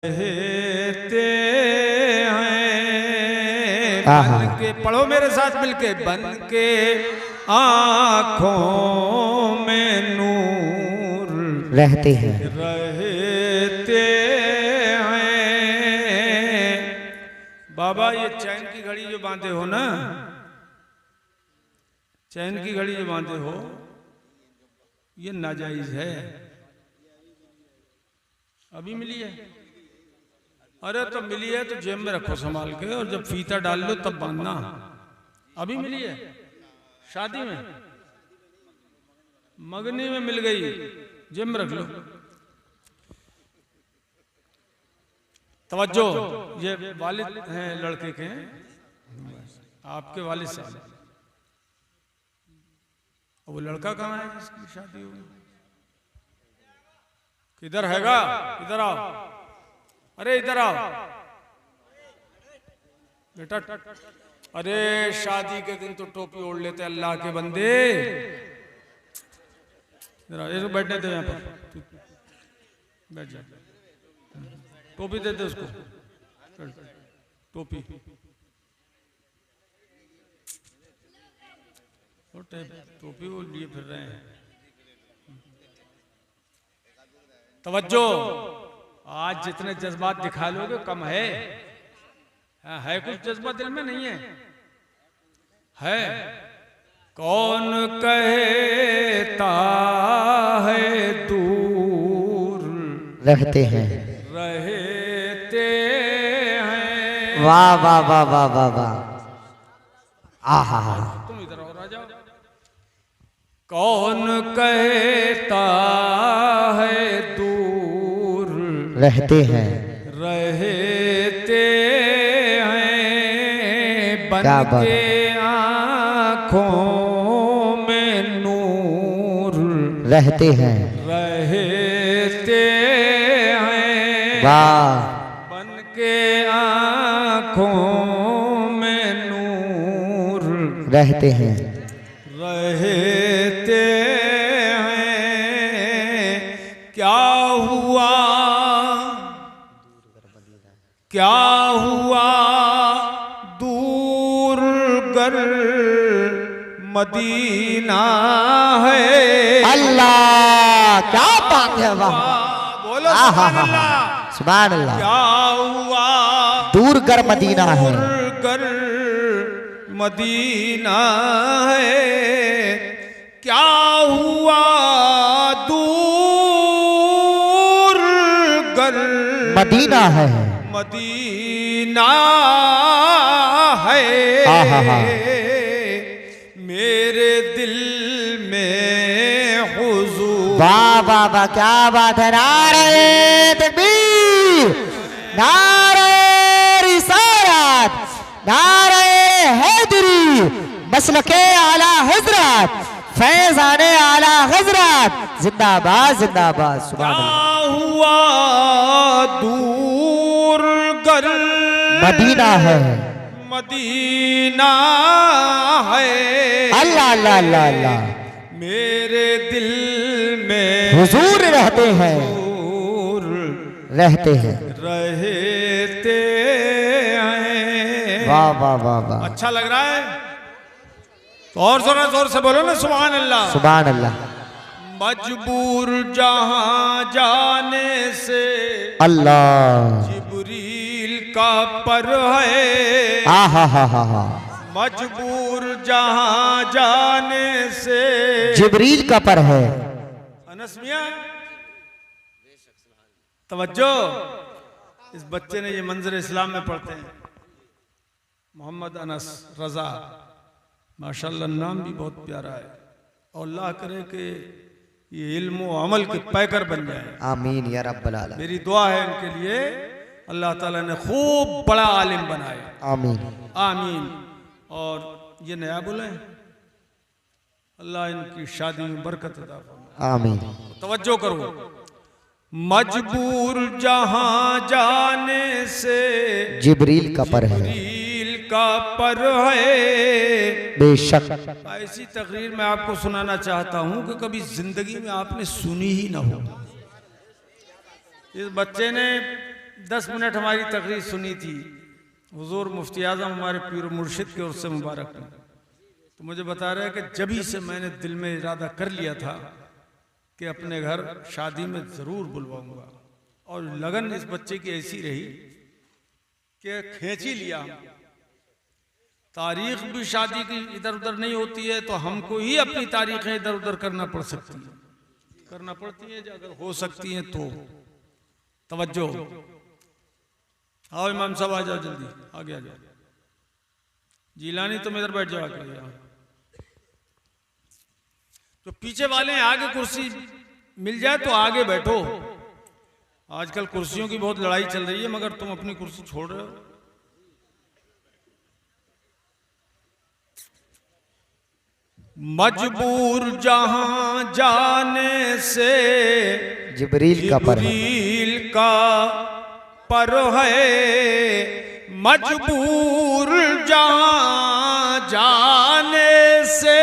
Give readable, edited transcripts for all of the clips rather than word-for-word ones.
रहते हैं बन के, पढ़ो मेरे साथ मिलके, बन के आँखों में नूर रहते हैं, रहते हैं। बाबा ये चैन की घड़ी जो बांधे हो ना, चैन की घड़ी जो बांधे हो, ये नाजायज है। अभी मिली है? अरे तो मिली है तो जेब में रखो संभाल के, और जब फीता डाल लो तब बांधना। अभी मिली है? शादी में, मगनी में मिल गई, जेब में रख लो। तवज्जो, ये वालिद हैं लड़के के, आपके वालिद साहब। वो लड़का कहाँ है जिसकी शादी हुई? किधर हैगा? इधर आओ, अरे इधर आओ बेटा। अरे शादी के दिन तो टोपी ओढ़ लेते अल्लाह के बंदे। इधर आओ, इसको बैठने दे, यहाँ पर बैठ जा। टोपी दे दे उसको, टोपी। टोपी वो लिए फिर रहे हैं। तवज्जो, आज जितने जज्बात दिखा लोगे कम है। है कुछ जज्बा दिल में? नहीं है? है। कौन कहता है दूर रहते हैं, रहते हैं। वाह वाह वाह वाह वाह वाह, आहा, तुम इधर और आ जाओ। कौन कहता है दूर रहते हैं, रहते हैं। बन क्या बात, के आँखों में नूर रहते हैं, रहते हैं। वाह, बन के आँखों में नूर रहते हैं, रहते हैं। क्या हुआ, क्या हुआ दूर गर मदीना है। अल्लाह क्या बात है, वाह, बोलो आहा, सुभान अल्लाह। सुभान अल्लाह। क्या हुआ दूर गर मदीना है, गर मदीना है। क्या हुआ दूर गर मदीना है, मदीना है। मेरे दिल में हुजूर। वाह वाह वाह, क्या बात है। नारे तकबीर, नारे रिसालत, नारे हैदरी, मसलके आला हजरत, फैजाने आला हजरत, जिंदाबाद जिंदाबाद। सुभान अल्लाह। हुआ दूर गर मदीना है, मदीना है। अल्लाह अल्लाह अल्लाह अल्लाह, मेरे दिल में हुजूर रहते हैं, हुजूर रहते हैं। रहते हैं। वाह वाह वाह वाह, अच्छा लग रहा है तो और जोर से बोलो ना सुभान अल्लाह। सुभान अल्लाह। मजबूर जहां जाने से अल्लाह, जिब्रील का पर है। आहा हा हा हा, मजबूर जहां जाने से जिब्रील का पर है। अनस मियां तवज्जो, इस बच्चे ने ये मंजर इस्लाम में पढ़ते हैं, मोहम्मद अनस रजा, माशाल्लाह नाम भी बहुत प्यारा है। और अल्लाह करे कि ये इल्म व अमल के पैकर बन जाए। आमीन या रब्बल आलमीन। मेरी दुआ है इनके लिए, अल्लाह ताला ने खूब बड़ा आलिम बनाए। आमीन आमीन। और ये नया बोले, अल्लाह इनकी शादी में बरकत अता फरमाए। आमीन। तवज्जो करो। मजबूर जहां जाने से जिब्रील का पर है, जिब्रील का पर है। बेशक। ऐसी तकरीर मैं आपको सुनाना चाहता हूं कि कभी जिंदगी में आपने सुनी ही ना हो। इस बच्चे ने 10 मिनट हमारी तकरीर सुनी थी हुजूर मुफ्ती आज़म हमारे पीर मुर्शिद के उर्स मुबारक में, तो मुझे बता रहे हैं कि जभी से मैंने दिल में इरादा कर लिया था कि अपने घर शादी में ज़रूर बुलवाऊंगा, और लगन इस बच्चे की ऐसी रही कि खींच ही लिया। तारीख भी शादी की इधर उधर नहीं होती है, तो हमको ही अपनी तारीखें इधर उधर करना पड़ती है अगर हो सकती हैं तो। तवज्जो, आओ इमाम साहब आ जाओ, जल्दी आगे आ जाओ। जिलानी तुम इधर बैठ जाओ आगे। तो पीछे वाले हैं, आगे कुर्सी मिल जाए तो आगे बैठो। आजकल कुर्सियों की बहुत लड़ाई चल रही है, मगर तुम अपनी कुर्सी छोड़ रहे हो। मजबूर जहां जाने से जिब्रील का पर है, मजबूर जहां जाने से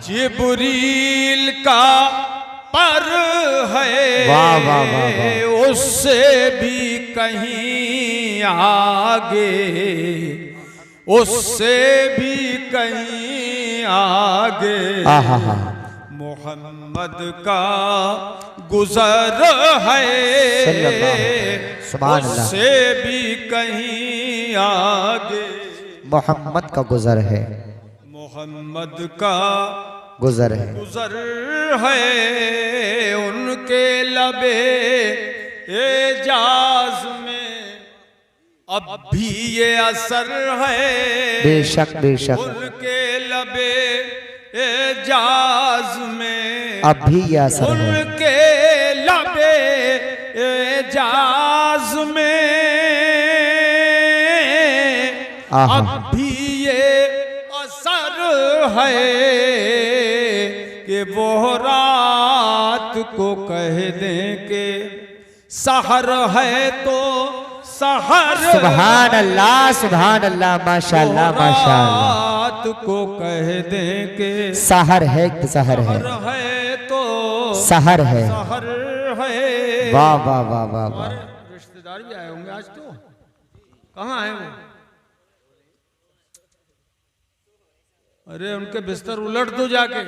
जिब्रील का पर है। वाह वाह वाह वाह। उससे भी कहीं आगे, उससे भी कहीं आगे मोहम्मद का गुजर है। उससे भी कहीं आगे मोहम्मद का गुजर है, मोहम्मद का गुजर है, गुजर है। उनके लबे एजाज में अब भी ये असर है। बेशक बेशक। उनके लबे एजाज में अब भी ये असर है। उनके लबे एजाज में अब भी ये असर है कि वो रात को कह दें कि सहर है तो सहर। सुभान अल्लाह माशाअल्लाह माशाअल्लाह। रात को कह दें कि सहर है तो सहर है, तो सहर है। सहर है। वाह वाह वाह वाह वाह। रिश्तेदार भी आए होंगे आज तो। कहाँ आए वो? अरे उनके बिस्तर उलट दो जाके।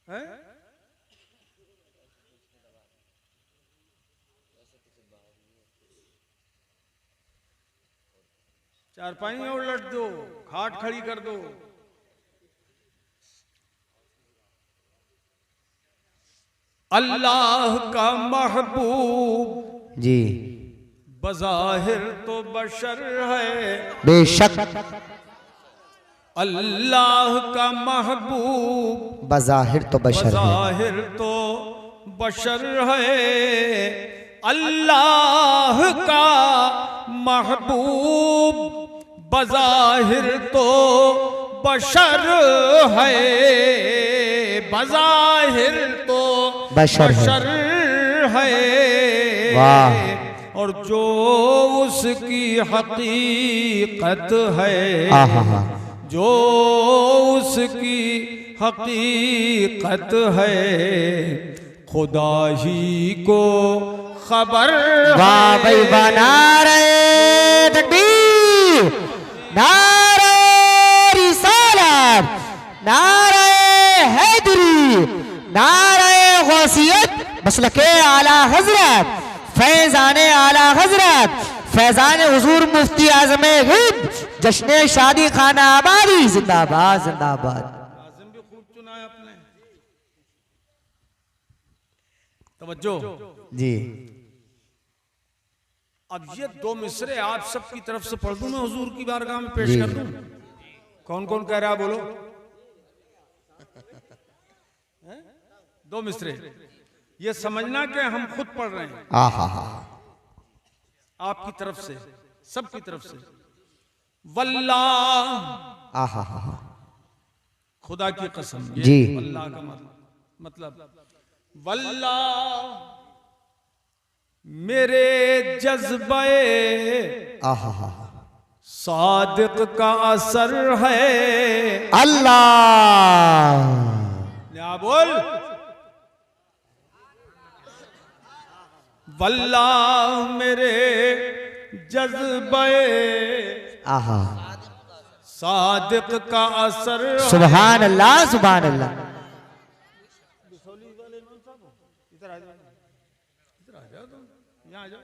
है? चारपाई उलट दो, खाट खड़ी कर दो। अल्लाह का महबूब जी बज़ाहिर तो बशर है। बेशक। अल्लाह का महबूब बज़ाहिर तो बशर है, बज़ाहिर तो बशर है। अल्लाह का महबूब बज़ाहिर तो बशर है। बज़ाहिर तो बशर है। वाह। और जो उसकी हकीकत है, जो उसकी हकीकत है, खुदा ही को खबर। वाह भाई वाह। नारे तकबीर, नारे रिसालत, नारे हैदरी, नारे गौसियत, मसलके आला हजरत, फैजाने आला हजरत, फैजान हुजूर मुफ्ती आज़म हिंद, जश्न शादी खाना आबादी, जिंदाबाद जिंदाबाद। आज़म भी खूब चुना है आपने। तवज्जो जी। अब ये दो मिसरे आप सबकी तरफ से पढ़ दूं, मैं हुजूर की बारगाह में पेश कर दूं। कौन कौन कह रहा है बोलो? दो मिसरे ये समझना कि हम खुद पढ़ रहे हैं। आपकी तरफ से, सबकी तरफ से। वल्लाह, खुदा की कसम। जी। वल्लाह का मतलब वल्लाह मेरे जज्बे सादिक का असर है। अल्लाह क्या बोल? वल्लाह मेरे जज्बे आहा सादिक का असर है। सुभान अल्लाह सुभान अल्लाह। इधर आ जाओ, इधर आ जाओ, तुम यहाँ आ जाओ,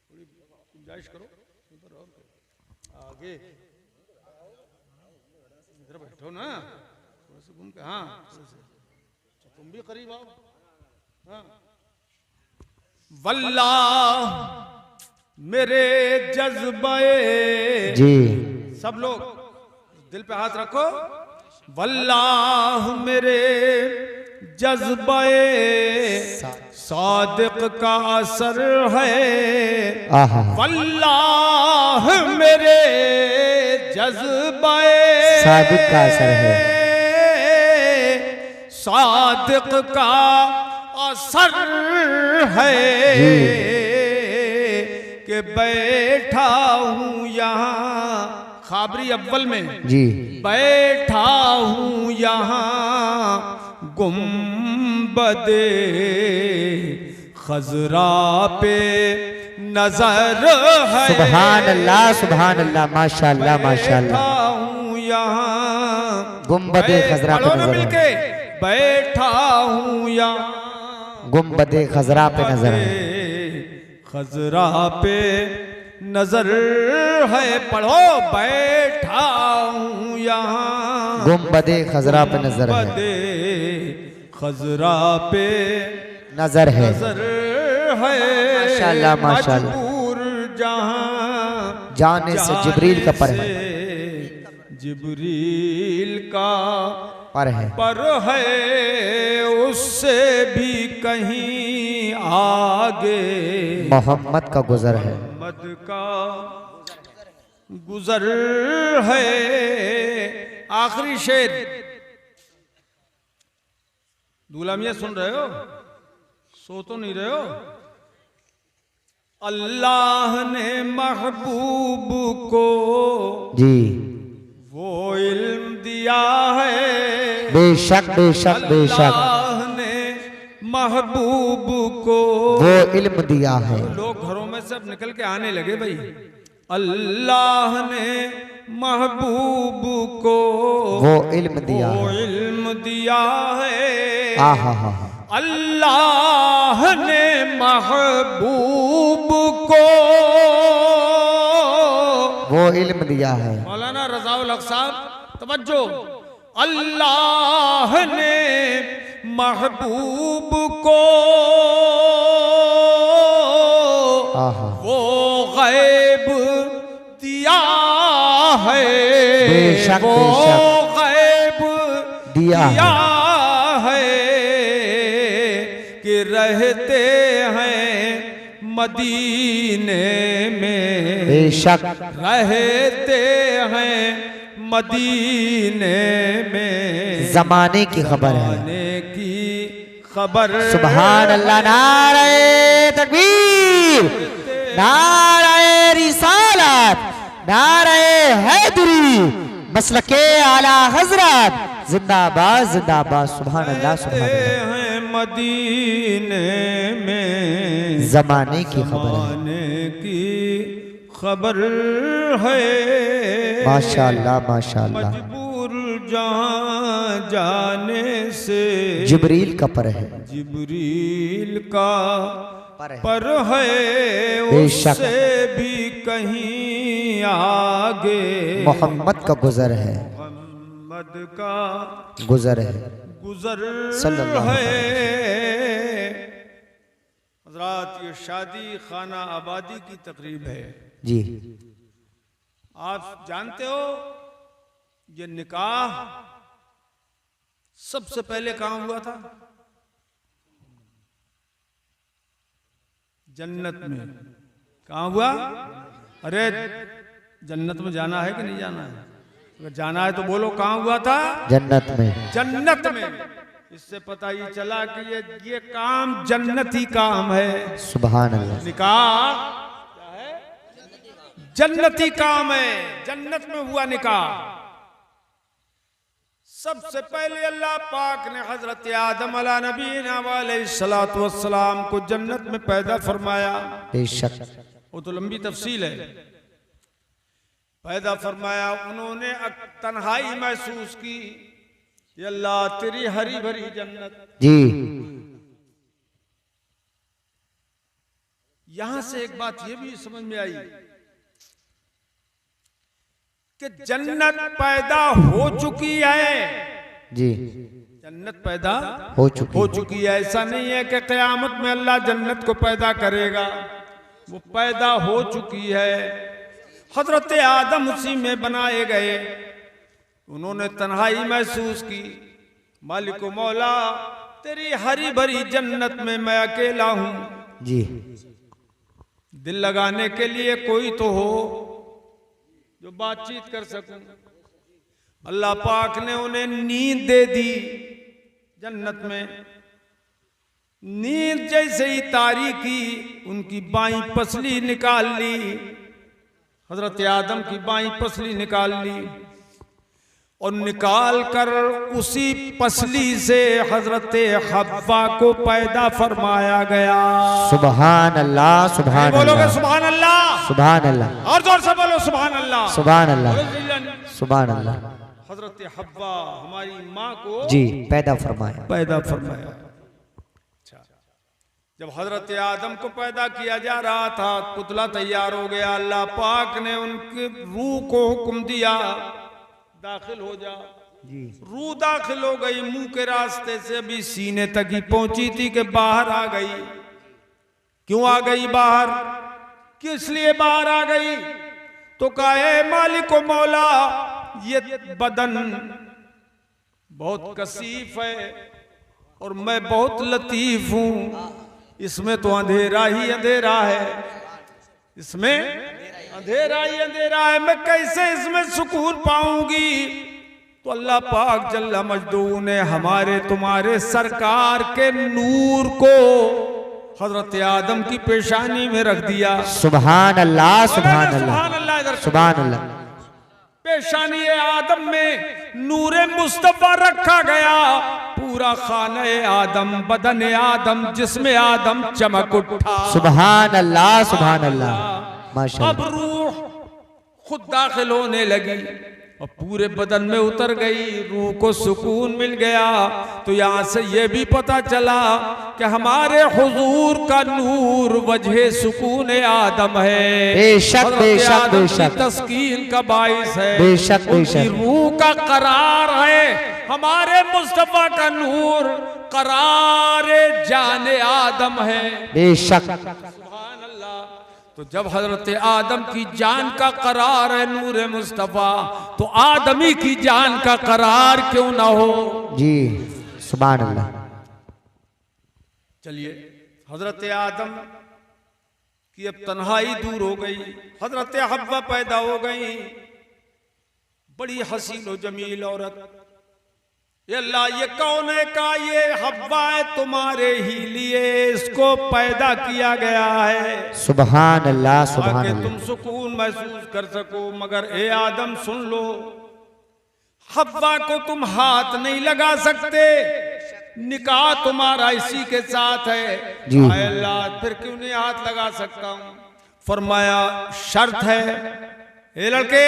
थोड़ी गुंजाइश करो, इधर आओ, आगे इधर बैठो ना, थोड़ा सा घूम के, हाँ तुम भी करीब आओ। हाँ, वल्लाह मेरे जज्बे, जी सब लोग दिल पे हाथ रखो। वल्लाह मेरे जज्बे सादिक का असर है। आहा वल्लाह मेरे जज्बे सादिक का असर है। सादिक का असर है कि बैठा हूं यहाँ खाबरी अव्वल में जी बैठा हूं यहाँ गुंबदे खजरा पे नजर है। सुभान अल्लाह माशाअल्लाह माशाअल्लाह। बैठा हूं यहाँ गुंबदे खजरा पे नजर है। मिलके बैठा हूं यहाँ गुंबदे खजरा पे नजर है। खजरा पे नजर है, पढ़ो। बैठा हूं यहाँ गुंबदे खजरा पे नजर है। गुंबदे खजरा पे नजर है। नजर है। माशाअल्लाह माशाअल्लाह। मजबूर जहां जाने से जिब्रील का पर है। जिब्रील का पर है उससे भी कहीं आगे मोहम्मद का गुजर है। मोहम्मद का गुजर है। आखिरी शेर दूल्हा मियां सुन रहे हो? सो तो नहीं रहे हो? अल्लाह ने महबूब को जी वो इल्म दिया है। बेशक बेशक बेशक अल्लाह ने महबूब को वो इल्म दिया है। लोग घरों में से अब निकल के आने लगे भाई। अल्लाह ने महबूब को वो इल्म दिया वो है। इल्म दिया है। आहा हा अल्लाह ने महबूब को वो इल्म दिया है। मौलाना रज़ाउल हक साहब तवज्जो। अल्लाह ने महबूब को आहा वो गैब दिया है। बेशक वो बेशक गैब दिया है कि रहते हैं मदीने में। बेशक रहते हैं मदीने में। जमाने की खबर है। जमाने की खबर। सुभान अल्लाह। नारे तकबीर, नारे रिसालत, नारे हैदरी, मसलके आला हजरत जिंदाबाद जिंदाबाद। सुभान अल्लाह सुभान अल्लाह। हैं मदीने में। जमाने की खबर है। जमाने की खबर है। माशाअल्लाह माशाअल्लाह। मजबूर जहां जाने से जिब्रील का पर है। जिब्रील का पर है। पर है बेशक। उससे भी कहीं आगे मोहम्मद का गुजर है। मोहम्मद का गुजर है। गुजर सल्लल्लाहु है। अलैहि हज़रात ये शादी खाना आबादी की तकरीब है। जी आप जानते हो ये निकाह सबसे पहले कहाँ हुआ था? जन्नत में। कहाँ हुआ? अरे जन्नत में जाना है कि नहीं जाना है? अगर जाना है तो बोलो कहाँ हुआ था? जन्नत में। जन्नत में। इससे पता ये चला कि ये काम जन्नती काम है। सुभान अल्लाह। निकाह क्या है? जन्नती काम है, जन्नत में हुआ निकाह। सबसे पहले अल्लाह पाक ने हजरत आदम अला नबीना अलैहिस्सलातु वस्सलाम को जन्नत में पैदा फरमाया। बेशक वो तो लंबी तफसील है। पैदा फरमाया, उन्होंने तन्हाई महसूस की, ये अल्लाह तेरी हरी भरी जन्नत। जी यहां से एक बात ये भी समझ में आई कि जन्नत पैदा हो चुकी है। जी जन्नत पैदा हो हो चुकी है। ऐसा नहीं है कि क़यामत में अल्लाह जन्नत को पैदा करेगा, वो पैदा हो चुकी है। हजरत आदम उसी में बनाए गए। उन्होंने तन्हाई महसूस की, मालिक मौला तेरी हरी भरी जन्नत में मैं अकेला हूं, जी दिल लगाने के लिए कोई तो हो जो बातचीत कर सकूं। अल्लाह पाक ने उन्हें नींद दे दी जन्नत में। नींद जैसे ही तारी की, उनकी बाईं पसली निकाल ली, हजरत आदम की बाईं पसली निकाल ली और निकाल कर उसी पसली से हजरत हव्वा को पैदा फरमाया गया। सुभान अल्लाह, सुभान बोलोगे अल्लाह, सुभान अल्लाह, सुभान अल्लाह, और जोर से बोलो सुभान अल्लाह, सुभान अल्लाह, सुभान अल्लाह। हजरत हव्वा हमारी माँ को जी पैदा फरमाया, पैदा फरमाया। अच्छा, जब हजरत आदम को पैदा किया जा रहा था, पुतला तैयार हो गया। अल्लाह पाक ने उनके रूह को हुक्म दिया, दाखिल हो जा। रूह दाखिल हो गई, मुंह के रास्ते से अभी सीने तक ही पहुंची थी कि बाहर आ गई। क्यों आ गई बाहर, किस लिए बाहर आ गई? तो कहा मालिक मौला ये बदन बहुत कसीफ है और मैं बहुत लतीफ हूं, इसमें तो अंधेरा ही अंधेरा है, इसमें अंधेरा ही अंधेरा है, मैं कैसे इसमें सुकून पाऊंगी? तो अल्लाह पाक जल्ला मजदू ने हमारे तुम्हारे सरकार के नूर को हजरत आदम की पेशानी में रख दिया। सुभान अल्लाह, सुभान सुभान अल्लाह, अल्लाह, सुभान अल्लाह। पेशानी आदम में नूरे मुस्तफा रखा गया। पूरा खाने आदम, बदन आदम, जिसमें आदम चमक उठा। सुभान अल्लाह, सुभान अल्लाह, माशाअल्लाह। अब रूह खुद दाखिल होने लगी और पूरे बदन में उतर गई, रूह को सुकून मिल गया। तो यहाँ से ये भी पता चला कि हमारे हुजूर का नूर वजह सुकून आदम है। बेशक बेशक बेशक, तस्कीन का बाइस है, बेशक उनकी बेशक, रूह का करार है। हमारे मुस्तफा का नूर करारे जाने आदम है। बेशक। सुभान अल्लाह। तो जब हजरत आदम की जान का करार है नूर मुस्तफा, तो आदमी की जान का करार क्यों ना हो? जी सुभान अल्लाह। चलिए, हजरत आदम की अब तन्हाई दूर हो गई, हजरत हव्वा पैदा हो गई। बड़ी हसीन और जमील औरत। ये अल्लाह, ये कौन है? का ये हव्वा है, तुम्हारे ही लिए इसको पैदा किया गया है, सुभान अल्लाह, सुभान ताकि अल्लाह। तुम सुकून महसूस कर सको। मगर ए आदम सुन लो, हव्वा को तुम हाथ नहीं लगा सकते, निकाह तुम्हारा इसी के साथ है। जी। आए अल्लाह, फिर क्यों नहीं हाथ लगा सकता हूं? फरमाया शर्त है। ए लड़के,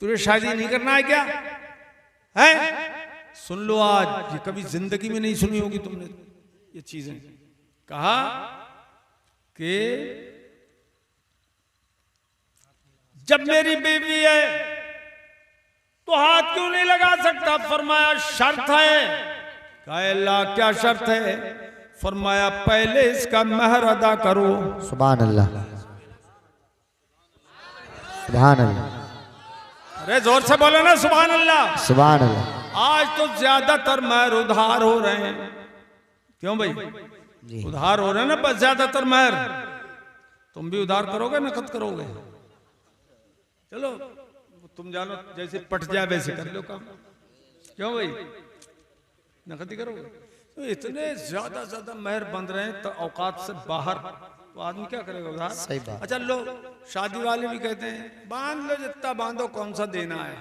तुझे शादी नहीं करना है क्या? है? सुन लो, आज ये कभी जिंदगी में नहीं सुनी होगी तुमने ये चीजें। कहा कि जब मेरी बीवी है तो हाथ क्यों नहीं लगा सकता? फरमाया शर्त है। कहा अल्लाह, क्या शर्त है? फरमाया पहले इसका महर अदा करो। सुभान अल्लाह, सुभान अल्लाह, अरे जोर से बोलो ना सुभान अल्लाह। सुभान अल्लाह। आज तो ज्यादातर महर उधार हो रहे हैं। क्यों भाई? जी उधार हो रहे हैं ना, बस ज्यादातर महर। तुम भी उधार करोगे, नकद करोगे? चलो तुम जानो, जैसे पट जाए वैसे कर लो काम। क्यों भाई? नकद ही करोगे? तो इतने ज्यादा महर बन रहे हैं तो औकात से बाहर तो आदमी क्या करेगा उधार? सही बात। अच्छा लो, शादी वाले भी कहते हैं बांध लो जितना बांधो, कौन सा देना है,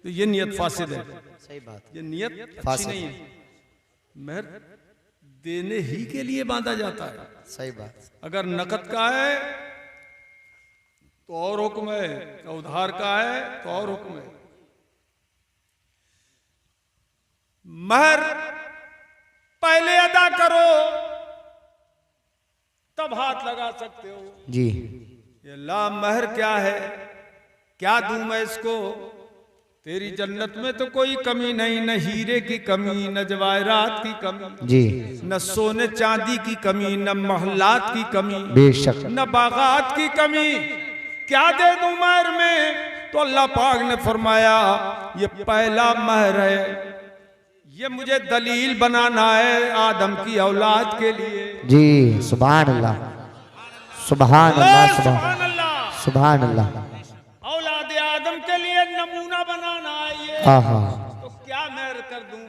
तो ये नियत फासिद है, सही बात। ये नियत अच्छी फासिद। नहीं है। मेहर देने ही के लिए बांधा जाता है। सही बात। अगर नकद का है तो और हुक्म है, तो उधार का है तो और हुक्म है। महर पहले अदा करो तब हाथ लगा सकते हो। जी। ये ला महर क्या है, क्या दूं मैं इसको? तेरी जन्नत में तो कोई कमी नहीं, न हीरे की कमी, न जवाहरात की कमी, जी। न सोने चांदी की कमी, न महलात की कमी, बेशक। न बागात की कमी। क्या दे दूं महर में? तो अल्लाह पाक ने फरमाया ये पहला महर है, ये मुझे दलील बनाना है आदम की औलाद के लिए। जी। सुभान अल्लाह, सुभान अल्लाह, सुभान सुभान अल्लाह। सुभान अल्लाह। औलाद आदम के लिए नमूना बनाना है ये। आहा। तो क्या महर कर दूं,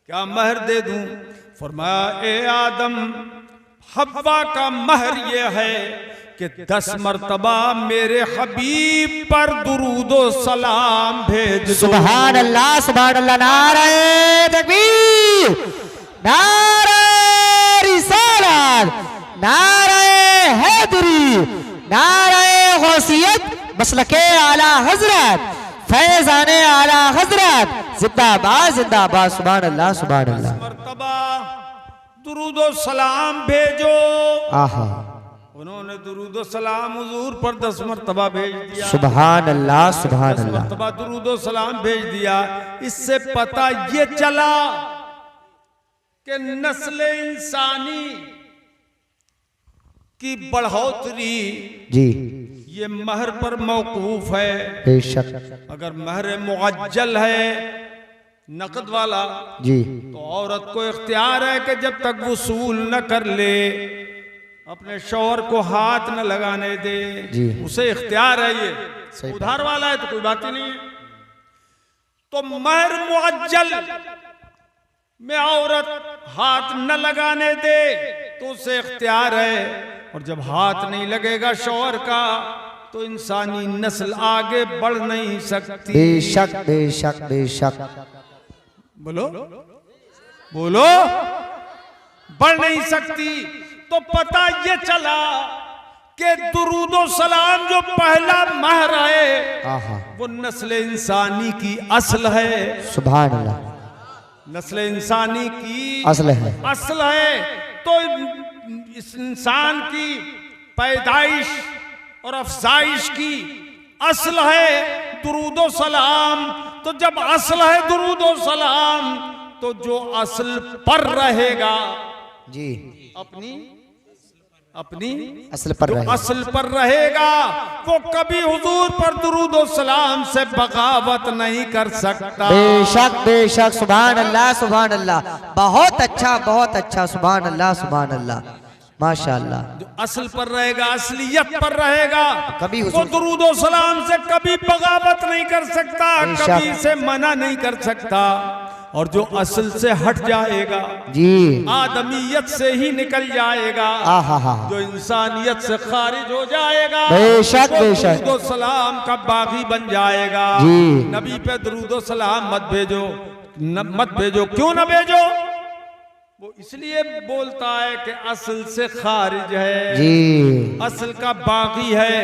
क्या महर दे दूं? फरमाया ए आदम, हव्वा का महर ये है कि 10 मर्तबा मेरे हबीब पर दुरूदो सलाम भेज दो। सुभान अल्लाह, सुभान अल्लाह। नारे तकबीर, नारे रिसालत, नारे हैदरी, नारे गौसियत, मसलके आला हजरत, फैजाने आला हजरत, जिंदाबाद जिंदाबाद। सुभान अल्लाह, सुभान अल्लाह। मर्तबा दुरूदो सलाम भेजो। आहा। उन्होंने दुरूदो सलाम हुजूर पर 10 मर्तबा भेज दिया। सुभान अल्लाह, सुभान 10 अल्लाह। मर्तबा दुरूदो सलाम भेज दिया। इससे पता ये चला कि नस्ल इंसानी की बढ़ोतरी जी। ये महर पर मौकूफ है। बेशक। अगर महर मुअज्जल है, नकद वाला, जी। तो औरत को इख्तियार है कि जब तक वसूल न कर ले अपने शौहर को हाथ न लगाने दे। जी। उसे इख्तियार है। ये सही उधार वाला है तो कोई बात ही नहीं है। तो महर मुअज्जल में औरत हाथ न लगाने दे तो उसे इख्तियार है, और जब हाथ नहीं लगेगा शौहर का तो इंसानी नस्ल आगे बढ़ नहीं सकती। बेशक, बेशक, बेशक। बोलो बोलो, बढ़ नहीं सकती। तो पता ये चला कि दुरूदो सलाम जो पहला महर है आहा। वो नस्ल इंसानी की असल है। सुभान अल्लाह। नस्ल इंसानी की असल है। असल है। तो इस इंसान की पैदाइश और अफजाइश की असल है दुरूदो सलाम। तो जब असल है दुरूदो सलाम, तो जो असल पर रहेगा जी। अपनी असल पर रहे। असल पर रहेगा, वो कभी हुजूर पर दुरूदो सलाम से बगावत नहीं कर सकता। बेशक, बेशक। सुभान अल्लाह, सुभान अल्लाह। बहुत अच्छा, बहुत अच्छा। सुभान अल्लाह, सुभान अल्लाह, माशाअल्लाह। जो असल पर रहेगा, असलियत पर रहेगा, कभी वो दुरूदो सलाम से कभी बगावत नहीं कर सकता, बेशक। कभी से मना नहीं कर सकता। और जो असल से हट जाएगा, जी, आदमियत से ही निकल जाएगा, आहा, जो इंसानियत से खारिज हो जाएगा, बेशक, वो बेशक। दुरूदो सलाम का बागी बन जाएगा। जी। नबी पे दुरूदो सलाम मत भेजो, मत भेजो। क्यों न भेजो? वो इसलिए बोलता है कि असल से खारिज है, जी। असल का बागी है,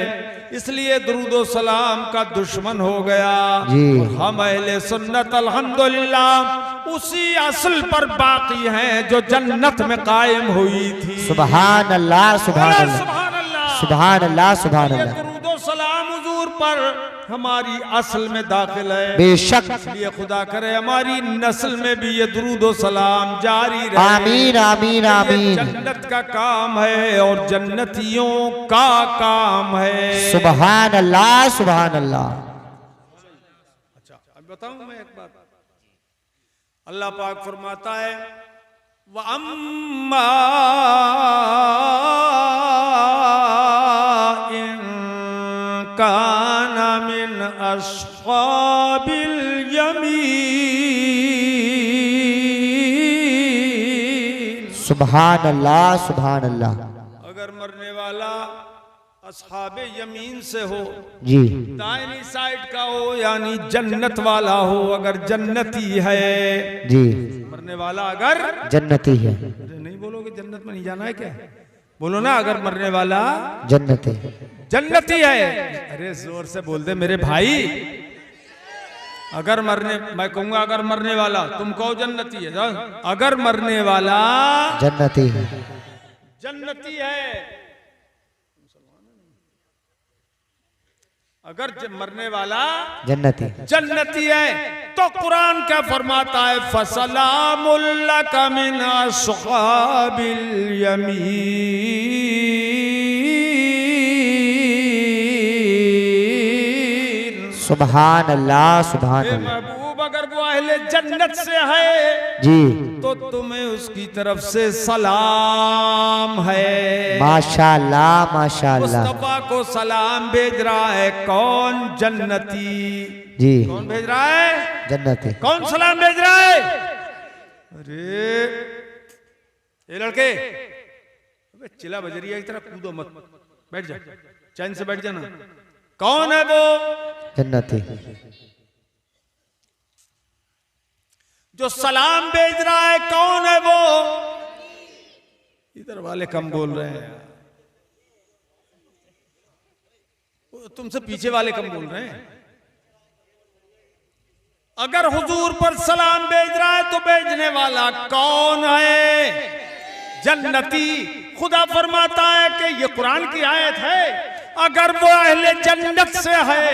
इसलिए दुरूदो सलाम का दुश्मन हो गया। जी। और हम अहले सुन्नत अल्हम्दुलिल्लाह उसी असल पर बाकी हैं जो जन्नत में कायम हुई थी। सुभान अल्लाह, सुभान अल्लाह, सुभान अल्लाह, सुभान अल्लाह, सुभान ये अल्लाह। दुरूदो सलाम हुजूर पर हमारी असल में दाखिल है। बेशक। इसलिए खुदा करे हमारी नस्ल में भी ये दुरूदो सलाम जारी रहे। आमीन, आमीन, ये आमीन। जन्नत का काम है और जन्नतियों का काम है। सुभान अल्लाह, सुभान अल्लाह। अच्छा, अब बताऊं मैं एक बात। अल्लाह पाक फरमाता है व अम्मा इन काना मिन अस्हाबिल यमीन। सुभान अल्लाह, सुभान अल्लाह। अस्हाबे यमीन से हो, जी दाहिनी साइड का हो, यानी जन्नत वाला हो, अगर जन्नती है, जी मरने वाला अगर, जन्नती है, अरे नहीं बोलोगे जन्नत में नहीं जाना है क्या? बोलो ना, अगर मरने वाला जन्नती जन्नती है। अरे जोर से बोल दे मेरे भाई। अगर मरने, मैं कहूंगा अगर मरने वाला, तुम कहो जन्नती है। अगर मरने वाला जन्नती है, जन्नती है, अगर मरने वाला जन्नती जन्नती है, तो कुरान क्या फरमाता है? फसलामुल लका मिन अस्हाबिल यमीन। सुभान अल्लाह, सुभान अल्लाह। महबूब, अगर वो अहले जन्नत से है जी तो तुम्हें उसकी तरफ से सलाम है। माशाअल्लाह, माशाअल्लाह। मुस्तफा को सलाम भेज रहा है कौन? जन्नती। जी कौन भेज रहा है? जन्नती। कौन सलाम भेज रहा है? अरे ये लड़के, अबे चिल्ला बजरिया की तरह कूदो मत, बैठ जा, चैन से बैठ जाना। कौन है वो? जन्नती। जो सलाम भेज रहा है कौन है वो? इधर वाले कम बोल रहे हैं, तुमसे पीछे वाले कम बोल रहे हैं। अगर हुजूर पर सलाम भेज रहा है तो भेजने वाला कौन है? जन्नती। खुदा फरमाता है कि ये कुरान की आयत है, अगर वो अहले जन्नत से है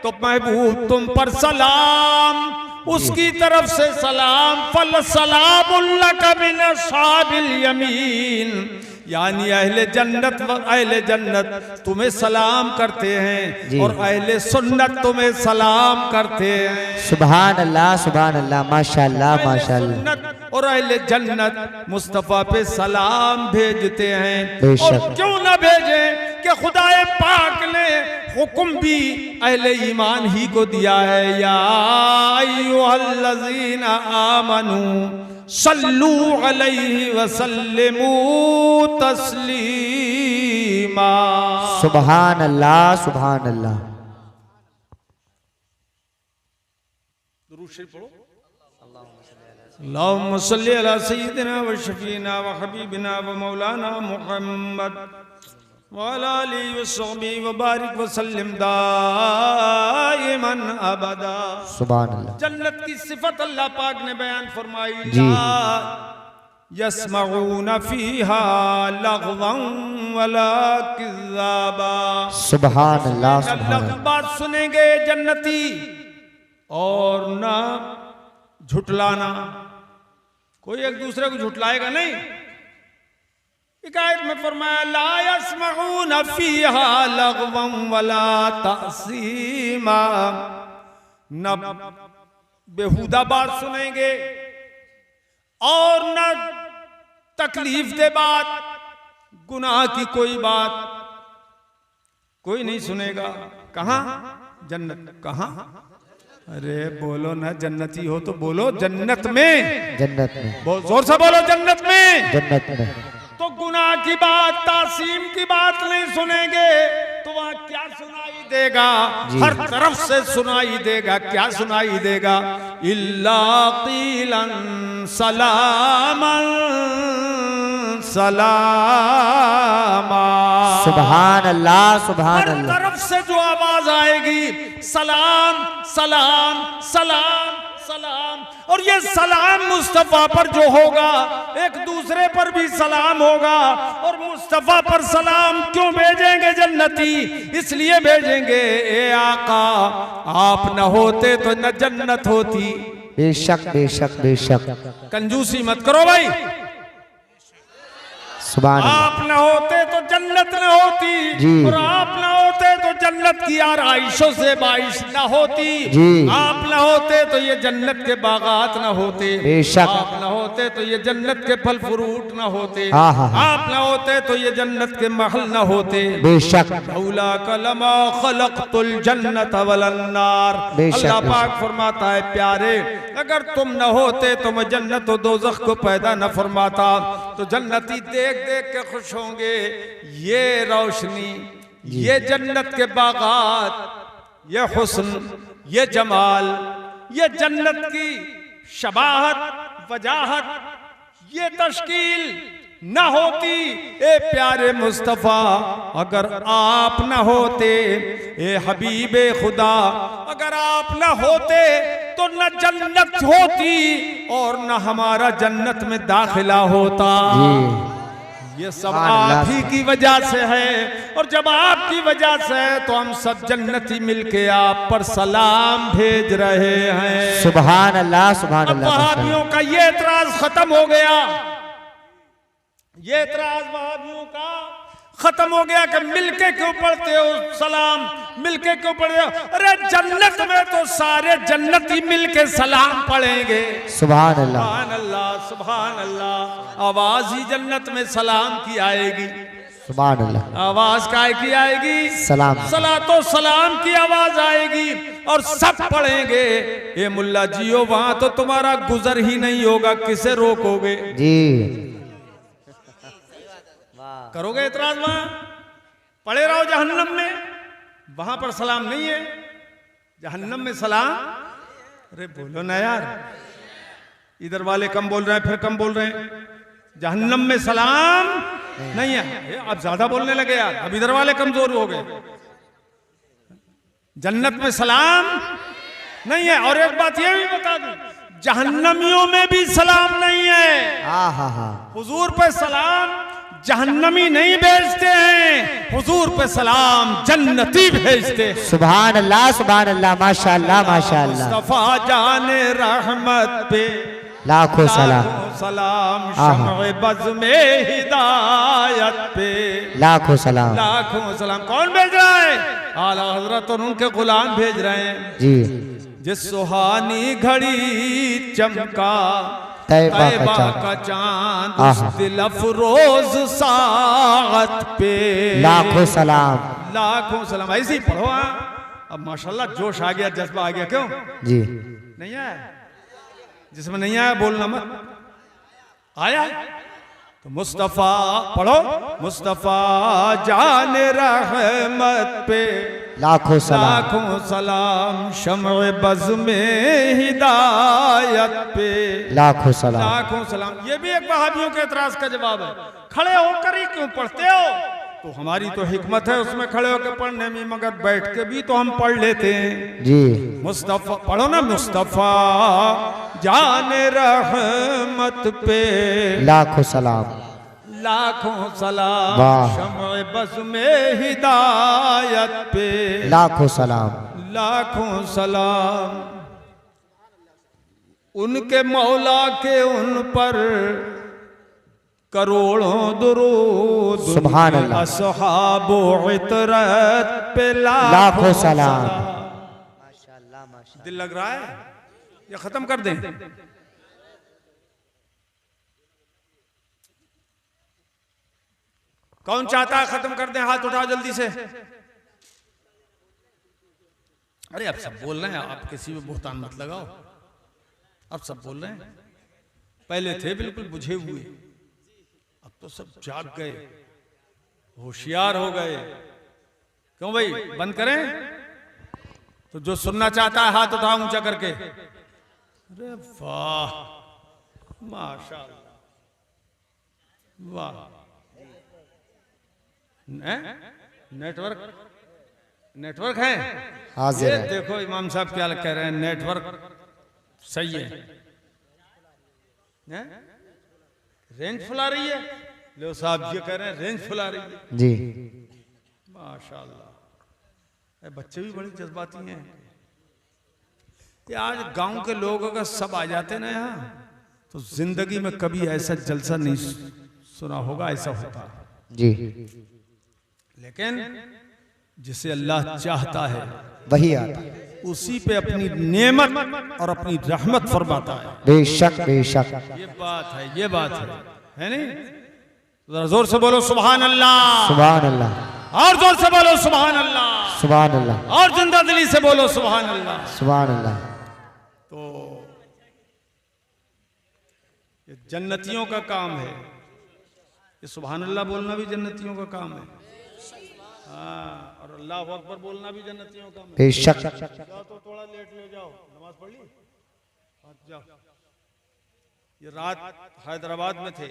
तो महबूब तुम पर सलाम, उसकी तरफ से सलाम। फल सलामुल्लका मिन अस्हाबिल यमीन, यानी अहले जन्नत तुम्हें सलाम करते हैं और अहले सुन्नत तुम्हें सलाम करते हैं। सुभान अल्लाह, सुभान अल्लाह, माशाअल्लाह, माशाअल्लाह। और अहले जन्नत मुस्तफा पे सलाम भेजते हैं। बेशक। और क्यों ना भेजें कि खुदाए पाक ने हुक्म भी अहले ईमान ही को दिया है। या अय्युहल्लज़ीना आमनू सल्लू अलैहि वसल्लिमू तस्लीमा। सुभान अल्लाह, सुभान अल्लाह। दुरूद शरीफ पढ़ो। अल्लाहुम्मा सल्ली अला सय्यिदिना व शफीना व हबीबिना व मौलाना मुहम्मद व अला आलिहि व सहबिहि व बारिक व सल्लिम दाइमन अबदा। सुभान अल्लाह। जन्नत की सिफत अल्लाह पाक ने बयान फरमाई। जी। यस्मऊना फीहा लग़वन वला किज़्ज़ाबा। सुभान अल्लाह, सुभान लग़व अल्लाह। बात सुनेंगे जन्नती, और ना झुटलाना। कोई एक दूसरे को झुटलाएगा नहीं। एक आयत में फरमाया ला यस्मऊना फीहा लग़वन वला तअसीमा, न बेहुदा बात सुनेंगे और न तकलीफ दे बात, गुनाह की कोई बात कोई नहीं सुनेगा। कहां? जन्नत। कहां? अरे बोलो ना, जन्नती हो तो बोलो जन्नत में। जन्नत में, बहुत जोर से बोलो जन्नत में। जन्नत में। तो गुनाह की बात, तासीम की बात नहीं सुनेंगे तो वहां क्या सुनाई देगा? हर तरफ से सुनाई देगा। क्या सुनाई देगा? इल्ला क़ीलन सलामन सलामा। सुभान अल्लाह, सुभान हर अल्लाह। तरफ से जो आवाज आएगी, सलाम सलाम सलाम सलाम। और ये सलाम मुस्तफा पर जो होगा, एक दूसरे पर भी सलाम होगा। और मुस्तफा पर सलाम क्यों भेजेंगे जन्नती? इसलिए भेजेंगे, ए आका आप न होते तो न जन्नत होती। बेशक, बेशक, बेशक। कंजूसी मत करो भाई। सुभान अल्लाह। आप न होते तो जन्नत न होती, जी। और आप न होते तो जन्नत की आराइशों से बारिश न होती, जी। आप न होते तो ये जन्नत के बागात न होते, बेशक। आप न होते तो ये जन्नत के फल फ्रूट न होते, हाँ, हाँ, हाँ। आप न होते तो ये जन्नत के महल न होते। बेशक। लौला कलमा खलक़तुल जन्नत वलन नार। बेशक, अल्लाह बेशक। पाक फरमाता है प्यारे, अगर तुम न होते तो मैं जन्नत और दोज़ख को पैदा न फरमाता। तो जन्नती देख देख के खुश होंगे। ये रोशनी, ये जन्नत के बागात, ये हुस्न, ये जमाल, ये जन्नत की शबाहत, वजाहत, ये तश्कील न होती ए प्यारे मुस्तफ़ा अगर आप न होते, ए हबीबे खुदा अगर आप न होते तो न जन्नत होती और न हमारा जन्नत में दाखिला होता। ये सब आप ही की वजह से है, और जब आपकी वजह से है तो हम सब जन्नती मिलके आप पर सलाम भेज रहे हैं। सुभान अल्लाह, सुभान अल्लाह। वहाबियों का ये एतराज खत्म हो गया, ये एतराज वहाबियों का खत्म हो गया कि मिलके क्यों पढ़ते हो सलाम, मिलके क्यों पढ़ते हो? अरे जन्नत में तो सारे जन्नती मिलके सलाम पढ़ेंगे। सुभान अल्लाह, सुभान अल्लाह, सुभान अल्लाह। आवाज ही जन्नत में सलाम की आएगी। सुभान अल्लाह। आवाज काय की आएगी? सलाम। सलातो सलाम की आवाज आएगी और सब पढ़ेंगे। ये मुल्ला जियो वहां तो तुम्हारा गुजर ही नहीं होगा, किसे रोकोगे? जी करोगे एतराज? वहां पड़े रहो जहन्नम में, वहां पर सलाम नहीं है। जहन्नम में सलाम, अरे बोलो ना यार, इधर वाले कम बोल रहे हैं, फिर कम बोल रहे हैं। जहन्नम में सलाम नहीं है। अब ज्यादा बोलने लगे यार, अब इधर वाले कमजोर हो गए। जन्नत में सलाम नहीं है। और एक बात ये भी बता दूं, जहन्नमियों में भी सलाम नहीं है। हुजूर पे सलाम जहन्नमी नहीं भेजते हैं, हुजूर पे सलाम जन्नती भेजते हैं। सुभान अल्लाह, सुभान अल्लाह, माशाअल्लाह, माशाअल्लाह। मुस्तफा जाने रहमत पे लाखों सलाम, सलाम, शम्ए बज़ में हिदायत पे लाखों सलाम, लाखों सलाम। कौन भेज रहा है? आला हजरत और उनके गुलाम भेज रहे हैं। जी जिस सुहानी घड़ी चमका तैबा का चांद उस दिल अफरोज सागत पे लाखों सलाम, लाखों सलाम। ऐसे ही पढ़ो। अब माशाल्लाह जोश आ गया, जज्बा आ गया। क्यों जी नहीं आया? जिसमें नहीं आया बोलना मत, आया तो मुस्तफा पढ़ो। मुस्तफा जाने रहमत पे लाखों सलाम, लाखों सलाम, शम्ए बज़ में हिदायत पे लाखों सलाम। लाखों सलाम। ये भी एक वहाबियों के एतराज का जवाब है। खड़े होकर ही क्यों पढ़ते हो? तो हमारी तो हिकमत है उसमें खड़े होकर पढ़ने में, मगर बैठ के भी तो हम पढ़ लेते हैं। जी मुस्तफा पढ़ो ना। मुस्तफा जाने रहमत पे लाखों सलाम, लाखों सलाम, वाह। शम्ए बज़ में हिदायत पे लाखों सलाम, लाखों सलाम। उनके मौला के उन पर करोड़ों दुरूद, सुभान अल्लाह। असहाबो इतरत पे लाखों सलाम। दिल लग रहा है? ये खत्म कर दें? कौन चाहता है खत्म कर दें? हाथ उठाओ जल्दी से। अरे अब सब बोल रहे हैं, आप किसी में बोहतान मत लगाओ। अब सब बोल रहे हैं। पहले थे बिल्कुल बुझे हुए, अब तो सब जाग गए, होशियार हो गए। क्यों भाई? बंद करें? तो जो सुनना चाहता है हाथ उठाओ ऊंचा करके। अरे वाह, माशाअल्लाह, वाह। नेटवर्क है? हाजिर ये है। देखो इमाम साहब क्या कह रहे हैं, नेटवर्क सही है। रेंज फुला रही है। लो साहब ये कह रहे हैं रेंज फुला रही है। जी माशाअल्लाह। बच्चे भी बड़ी जज्बाती हैं। ये आज गांव के लोग अगर सब आ जाते ना यहाँ, तो जिंदगी में कभी ऐसा जलसा नहीं सुना होगा। ऐसा होता जी, लेकिन जिसे अल्लाह चाहता है वही आता है। उसी पे अपनी नेमत और अपनी रहमत फरमाता है। बेशक बेशक, ये बात है, ये बात है नहीं? जरा जोर से बोलो सुभान अल्लाह, सुभान अल्लाह, और जोर से बोलो सुभान अल्लाह, सुभान अल्लाह, और जिंदा दिली से बोलो सुभान अल्लाह। सुभान अल्लाह। तो ये जन्नतियों का काम है। ये सुभान अल्लाह बोलना भी जन्नतियों का काम है। हाँ, और अल्लाह अकबर बोलना भी जन्नतियों का। बेशक। जाओ तो थोड़ा लेट ले जाओ, नमाज पढ़ ली, जाओ। ये रात हैदराबाद में थे,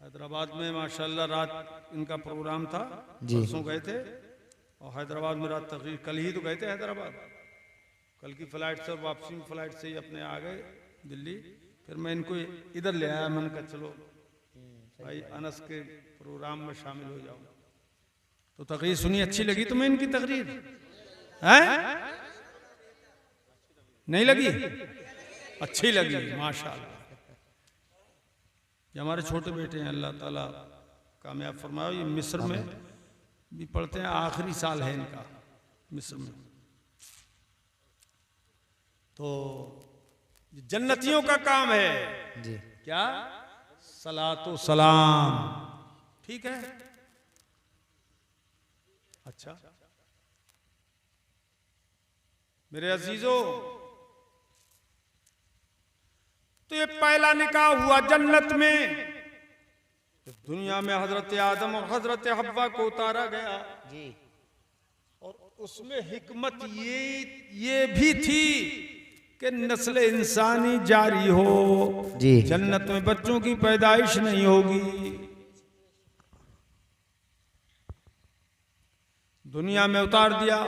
हैदराबाद में माशाल्लाह रात इनका प्रोग्राम था, परसों गए थे और हैदराबाद में रात तकरीर, कल ही तो गए थे हैदराबाद, कल की फ्लाइट से और वापसी में फ्लाइट से ही अपने आ गए दिल्ली। फिर मैं इनको इधर ले आया, मैंने कहा चलो भाई अनस के प्रोग्राम में शामिल हो जाओ। तो तकरीर सुनी, अच्छी लगी तुम्हें इनकी तकरीर? हैं? नहीं लगी? अच्छी लगी माशाल्लाह। ये हमारे छोटे बेटे हैं, अल्लाह ताला कामयाब फरमाओ। ये मिस्र में भी पढ़ते हैं, आखिरी साल है इनका मिस्र में। तो जन्नतियों का काम है जी। क्या? सलातो सलाम, ठीक है। अच्छा मेरे अजीजों, तो ये पहला निकाह हुआ जन्नत में। दुनिया में हजरत आदम और हजरत हव्वा को उतारा गया जी। और उसमें हिकमत ये भी थी कि नस्ल इंसानी जारी हो जी। जन्नत में बच्चों की पैदाइश नहीं होगी। दुनिया में उतार दिया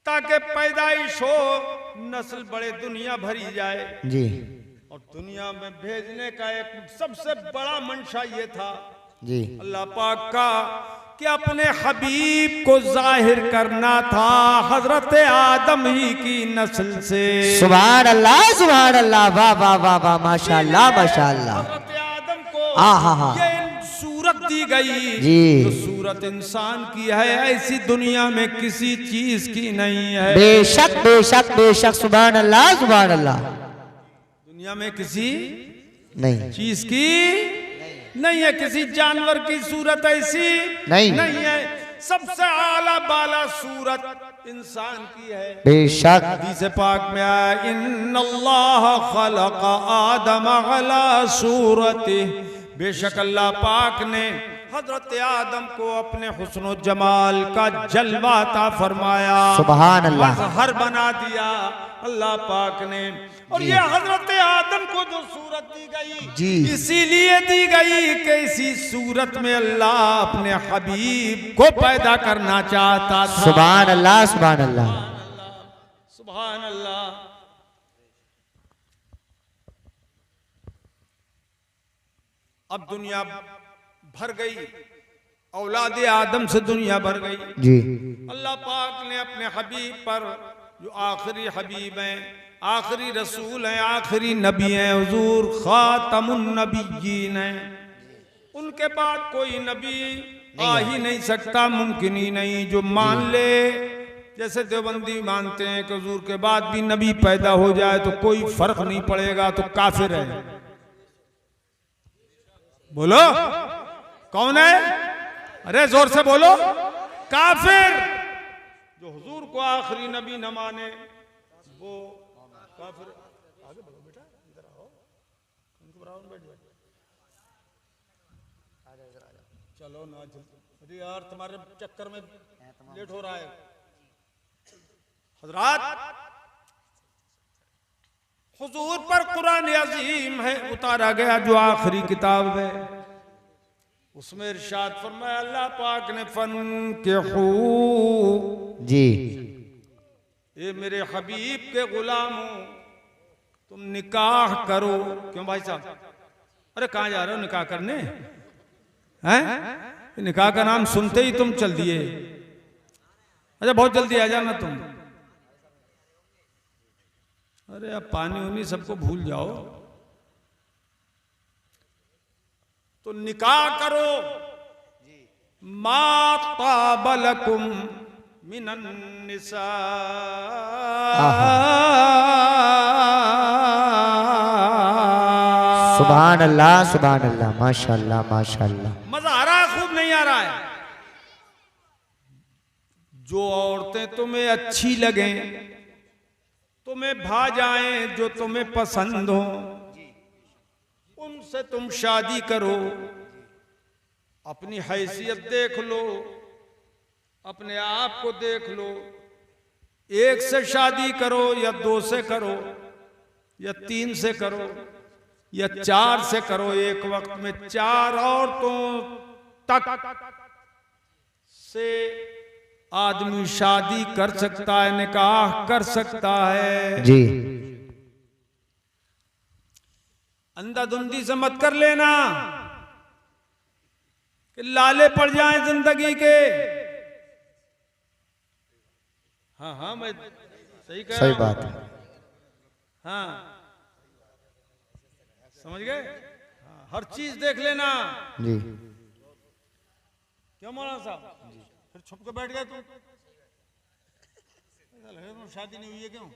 ताकि पैदाइश हो, नस्ल बड़े दुनिया भरी जाए जी। और दुनिया में भेजने का एक सबसे बड़ा मंशा ये था जी। अल्लाह पाक का कि अपने हबीब को जाहिर करना था हजरत आदम ही की नस्ल से। सुभान अल्लाह, सुभान अल्लाह, वाह वाह वाह वाह, माशाअल्लाह माशाअल्लाह। हजरत आदम को हाँ। ये सूरत दी गई जी। जो सूरत इंसान की है, ऐसी दुनिया में किसी चीज की नहीं है। बेशक बेशक बेशक, सुभान अल्लाह सुभान अल्लाह। दुनिया में किसी नहीं चीज की नहीं है, किसी जानवर की सूरत ऐसी नहीं है। सबसे आला बाला सूरत इंसान की है। बेशक। हदीस पाक में आया इन्नल्लाह खलक़ आदम अला सूरतिही, बेशक अल्लाह पाक ने हजरत आदम को अपने हुस्न जमाल का जलवा अता फरमाया। सुभान अल्लाह। मज़हर बना दिया अल्लाह पाक ने। और ये हजरत आदम को जो सूरत दी गई जी, इसीलिए दी गई कि इसी सूरत में अल्लाह अपने हबीब को पैदा करना चाहता था। सुभान अल्लाह सुभान अल्लाह सुभान अल्लाह। अब दुनिया भर गई, औलाद आदम से दुनिया भर गई जी। अल्लाह पाक ने अपने हबीब पर, जो आखिरी हबीब हैं, आखिरी रसूल हैं, आखिरी नबी हैं, हुजूर खातमुन नबिय्यीन हैं, उनके बाद कोई नबी आ ही नहीं सकता, मुमकिन ही नहीं। जो मान ले, जैसे देवबंदी मानते हैं कि हुजूर के बाद भी नबी पैदा हो जाए तो कोई फर्क नहीं पड़ेगा, तो काफिर है। बोलो कौन है? अरे जोर से बोलो। काफिर। जो हुजूर को आखिरी नबी न माने वो काफिर। आगे बढ़ो बेटा, इधर आओ, उनके बराबर बैठ जाओ। चलो ना जल्दी, अरे यार तुम्हारे चक्कर में लेट हो रहा है। हजरात, हुजूर पर कुरान अजीम है उतारा गया, जो आखिरी किताब है, उसमें इरशाद फरमाया अल्लाह पाक ने फनकिहू जी। ये मेरे हबीब के गुलामों, तुम निकाह करो। क्यों भाई साहब? अरे कहाँ जा रहे हो निकाह करने? हैं? निकाह का नाम सुनते ही तुम चल दिए। अच्छा बहुत जल्दी आ जाना तुम। अरे अब पानी उनी सबको भूल जाओ। तो निकाह करो। मा ताबलकुम मिनन निसा, सुभान अल्लाह सुभान अल्लाह, माशाअल्लाह माशाअल्लाह। मजा आ रहा है? खूब नहीं आ रहा है? जो औरतें तुम्हें अच्छी लगें, तुम्हें भा जाएं, जो तुम्हें पसंद हो, उनसे तुम शादी करो। अपनी हैसियत देख लो, अपने आप को देख लो। एक से शादी करो या दो से करो या तीन से करो या चार से करो, एक वक्त में चार औरतों तक से आदमी शादी कर सकता है, निकाह कर सकता है। जी अंधाधुंधी से मत कर लेना कि लाले पड़ जाएं जिंदगी के। हाँ हाँ, मैं सही कह रहा सही हूं। बात है। हाँ, समझ गए? हाँ, हर चीज देख लेना। जी क्यों मौलाना साहब, फिर छुप के बैठ गए तुम? ऐसा लगे तुम शादी नहीं हुई है क्यों?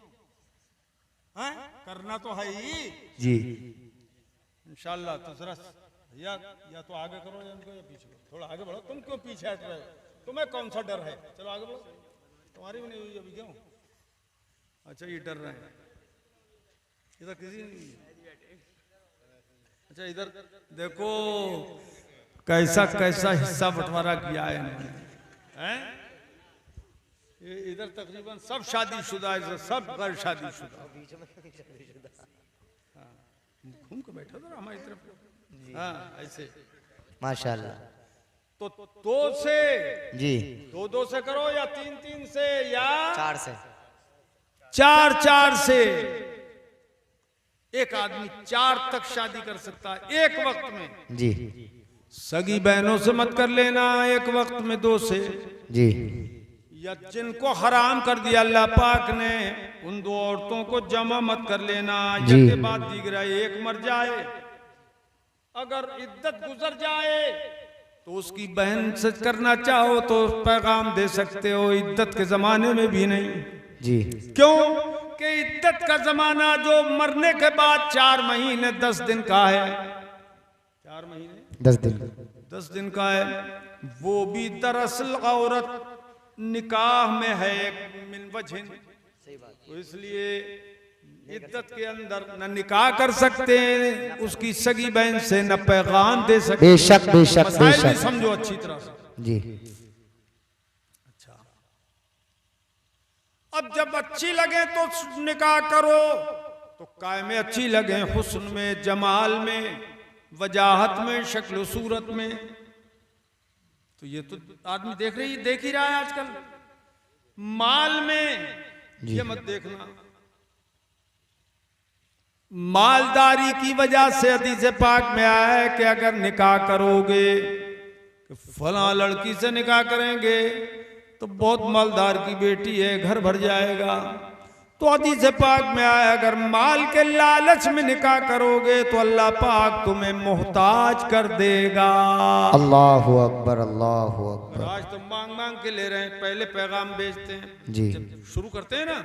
हैं? करना तो है ही जी। इंशाल्लाह। तो जरा भैया या तो आगे करो या इनको या पीछे करो, थोड़ा आगे बढ़ो। तुम क्यों पीछे हट रहे हो? तुम्हें कौन सा डर है? चलो आगे बढ़ो। तुम्हारी भी नहीं हुई अभी क्यों? अच्छा, ये डर रहे हैं। इधर किसी नहीं। अच्छा, इधर देखो कैसा कैसा हिस्सा बंटवारा किया है इन्होंने, हैं? ये इधर तकरीबन सब शादीशुदा है, सब गैर शादीशुदा। हाँ, घूम के बैठो जरा हमारी तरफ। हाँ, ऐसे माशाल्लाह। तो दो से, जी दो दो से करो या तीन तीन से या चार से। चार चार से। एक आदमी चार तक शादी कर सकता है एक वक्त में। जी सगी बहनों से मत कर लेना एक वक्त में दो से। जी या जिनको हराम कर दिया अल्लाह पाक ने, उन दो औरतों को जमा मत कर लेना। जी। के बाद दीगरा एक मर जाए, अगर इद्दत गुजर जाए तो उसकी बहन से करना चाहो तो पैगाम दे सकते हो, इद्दत के जमाने में भी नहीं। जी क्यों कि इद्दत का जमाना जो मरने के बाद 4 महीने 10 दिन का है, 4 महीने 10 दिन 10 दिन का है, वो भी दरअसल औरत निकाह में है एक मिन वजहिन। तो इसलिए इद्दत के अंदर न निकाह कर सकते हैं उसकी सगी बहन से, न पैगाम दे सकते। बेशक बेशक मसाइल भी बेशक। समझो अच्छी तरह से। जी अच्छा, अब जब अच्छी लगे तो निकाह करो, तो कायमे अच्छी लगे, हुस्न में, जमाल में, वजाहत में, शक्ल सूरत में। तो ये तो आदमी देख ही रहा है आजकल। माल में ये मत देखना, मालदारी की वजह से हदीस पाक में आया है कि अगर निकाह करोगे, फलां लड़की से निकाह करेंगे तो बहुत मालदार की बेटी है, घर भर जाएगा। तो हदीस पाक में आया अगर माल के लालच में निकाह करोगे तो अल्लाह पाक तुम्हें मोहताज कर देगा। अल्लाहु अकबर अल्लाहु अकबर। आज तो मांग मांग के ले रहे हैं, पहले पैगाम भेजते हैं। जी जब शुरू करते हैं ना,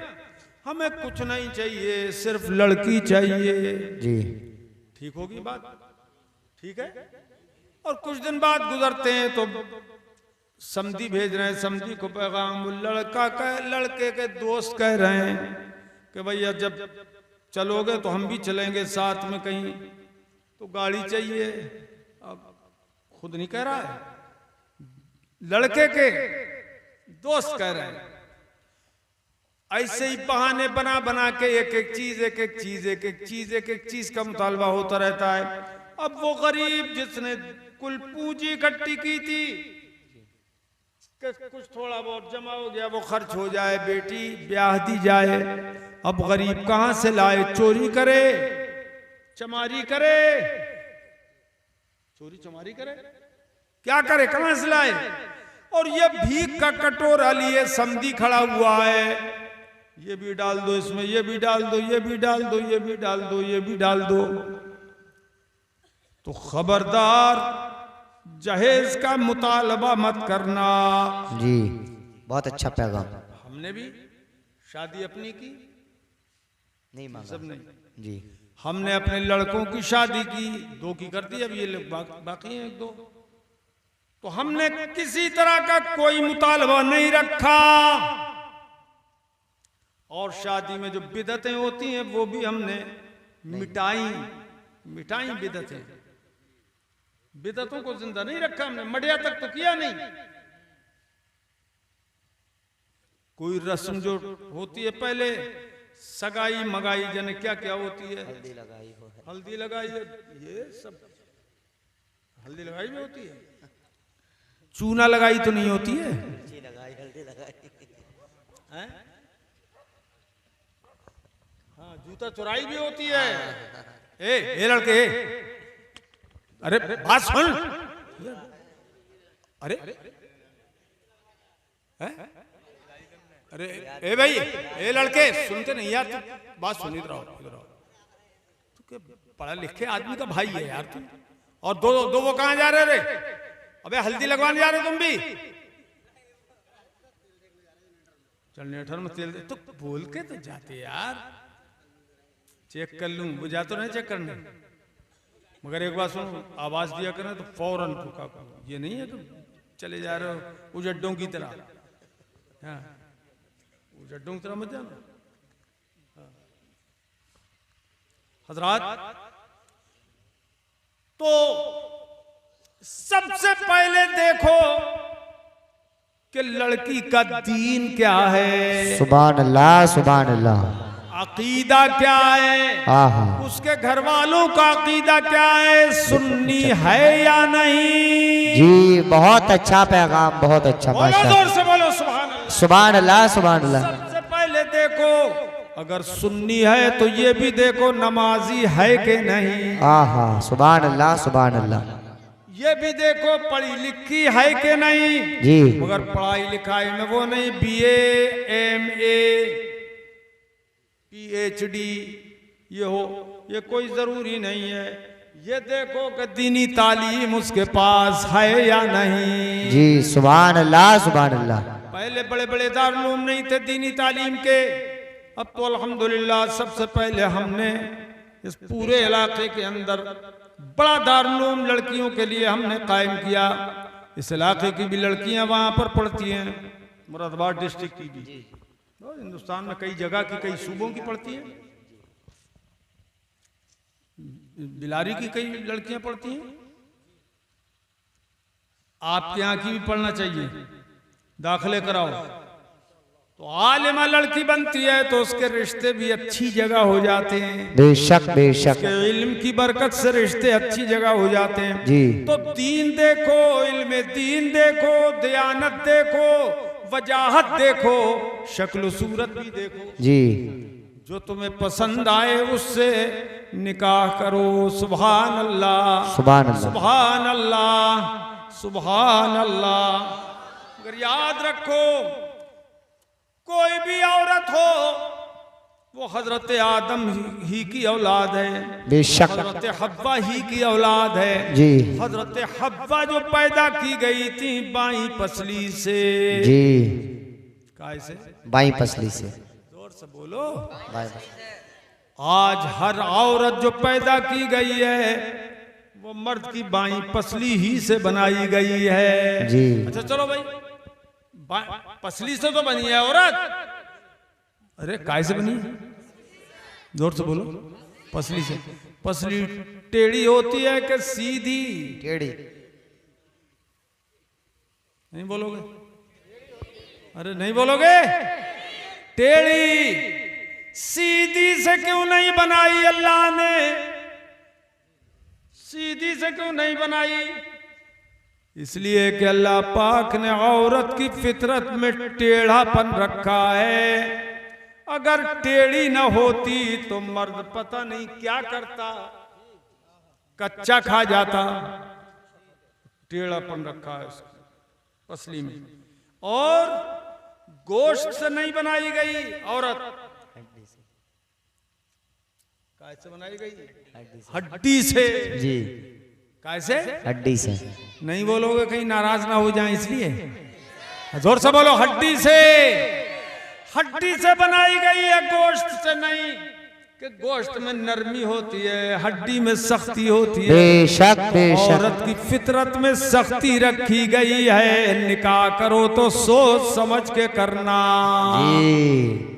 हमें कुछ नहीं चाहिए, सिर्फ लड़की चाहिए। जी ठीक होगी बात, ठीक है। और कुछ दिन बाद गुजरते हैं तो समधी भेज रहे हैं, समधी को पैगाम, लड़के के दोस्त कह रहे हैं कि भैया जब चलोगे तो हम भी चलेंगे साथ में कहीं, तो गाड़ी चाहिए। अब खुद नहीं कह रहा है, लड़के के दोस्त कह रहे हैं। ऐसे ही बहाने बना बना के एक एक चीज का मुतालबा होता रहता है। अब वो गरीब जिसने कुल पूंजी इकट्ठी की थी, कुछ थोड़ा बहुत जमा हो गया, वो खर्च हो जाए, बेटी ब्याह दी जाए। अब गरीब कहां से लाए? चोरी करे, चमारी करे, चोरी चमारी करे, क्या करे, कहां से लाए? और ये भीख का कटोरा लिए समधी खड़ा हुआ है, ये भी डाल दो इसमें, ये भी डाल दो, ये भी डाल दो, ये भी डाल दो, ये भी डाल दो। तो खबरदार जहेज का मुतालबा मत करना। जी बहुत अच्छा पैगाम। हमने भी शादी अपनी की नहीं मांगा सब नहीं। जी हमने अपने लड़कों की शादी की, 2 की कर दी, अब ये लोग बाकी हैं 1-2। तो हमने किसी तरह का कोई मुतालबा नहीं रखा। और शादी में जो बिदतें होती हैं वो भी हमने मिटाई बिदतें। बिदअतों को जिंदा नहीं रखा हमने, मडिया तक तो किया नहीं। कोई रस्म जो होती है पहले, सगाई मगाई जने क्या क्या होती है, हल्दी लगाई हो है। हल्दी लगाई है, ये सब हल्दी लगाई भी होती है, चूना लगाई तो नहीं होती है, लगाई हल्दी लगाई हैं? हाँ, जूता चुराई भी होती है। ए लड़के, अरे बात सुन, अरे अरे ए भाई, ए लड़के सुनते नहीं यार, तू बात सुन, इधर आओ, इधर आओ। तू क्या पढ़ा लिखे आदमी का भाई है यार तू, और दो वो कहां जा रहे रे? अबे हल्दी लगवाने जा रहे तुम भी? चल नेठर में तेल दे, तो बोल के तो जाते यार, चेक कर लूं, वो जा तो नहीं चेक करने, मगर एक बात सुनो, आवाज दिया करें तो फौरन फूका करो। ये नहीं है तुम चले जा रहे हो उजड्डों की तरह, हाँ, उजड्डों की तरह मत जाना। हजरात, तो सबसे पहले देखो कि लड़की का दीन क्या है, सुभान अल्लाह सुभान अल्लाह, अकीदा क्या है, आहा, उसके घर वालों का अकीदा क्या है, सुन्नी है या नहीं। जी बहुत अच्छा पैगाम, बहुत अच्छा, बोलो माशाअल्लाह, जोर से बोलो सुभान अल्लाह। सुभान अल्लाह सुभान अल्लाह। सबसे पहले देखो, अगर सुन्नी है तो ये भी देखो नमाजी है कि नहीं, आहा, सुभान अल्लाह सुभान अल्लाह। ये भी देखो पढ़ी लिखी है कि नहीं। जी मगर पढ़ाई लिखाई में वो नहीं, BA MA PhD ये हो, ये कोई जरूरी नहीं है। ये देखो कि दीनी तालीम उसके पास है या नहीं। जी सुभान अल्लाह सुभान अल्लाह। पहले बड़े बड़े दारुल नहीं थे दीनी तालीम के, अब तो अल्हम्दुलिल्लाह सबसे पहले हमने इस पूरे इलाके के अंदर बड़ा दारुल लड़कियों के लिए हमने कायम किया। इस इलाके की भी लड़कियां वहां पर पढ़ती हैं, मुरादाबाद डिस्ट्रिक्ट की भी, और हिंदुस्तान में कई जगह की, कई सूबों की पढ़ती हैं, बिलारी की कई लड़कियां पढ़ती हैं। आपके यहाँ की भी पढ़ना चाहिए, दाखिले कराओ तो आलिमा लड़की बनती है तो उसके रिश्ते भी अच्छी जगह हो जाते हैं। बेशक बेशक, उसके इल्म की बरकत से रिश्ते अच्छी जगह हो जाते हैं। जी तो दीन देखो, इल्म दीन देखो, दयानत देखो, वजाहत देखो, शक्ल सूरत भी देखो, जी जो तुम्हें पसंद आए उससे निकाह करो। सुभान अल्लाह सुभान अल्लाह, सुभान अल्लाह सुभान अल्लाह। अगर याद रखो, कोई भी औरत हो वो हजरत आदम ही की औलाद है, बेशक, हजरत हव्वा ही की औलाद है। जी हजरत हव्वा जो पैदा की गई थी बाई पसली से, जी, काय से? बाई पसली से, जोर से बोलो। बाई, आज हर औरत जो पैदा की गई है वो मर्द की बाई पसली ही से बनाई गई है। जी अच्छा चलो भाई, पसली से तो बनी है औरत, अरे काय से बनी? जोर से बोलो। पसली से। पसली टेढ़ी होती है कि सीधी? टेढ़ी। नहीं बोलोगे? अरे नहीं बोलोगे? टेढ़ी। सीधी से क्यों नहीं बनाई अल्लाह ने? सीधी से क्यों नहीं बनाई? इसलिए कि अल्लाह पाक ने औरत की फितरत में टेढ़ापन रखा है। अगर टेढ़ी न होती तो मर्द पता नहीं क्या करता, कच्चा खा जाता। टेढ़ापन रखा है पसली में। और गोश्त से नहीं बनाई गई औरत, कैसे बनाई गई? हड्डी से। जी कैसे? हड्डी से। नहीं बोलोगे कहीं नाराज ना हो जाए, इसलिए जोर से बोलो। हड्डी से। हड्डी से बनाई गई है, गोश्त से नहीं। कि गोश्त में नरमी होती है, हड्डी में सख्ती होती है। बेशक बेशक। औरत की फितरत में सख्ती रखी गई है। निकाह करो तो सोच समझ के करना। जी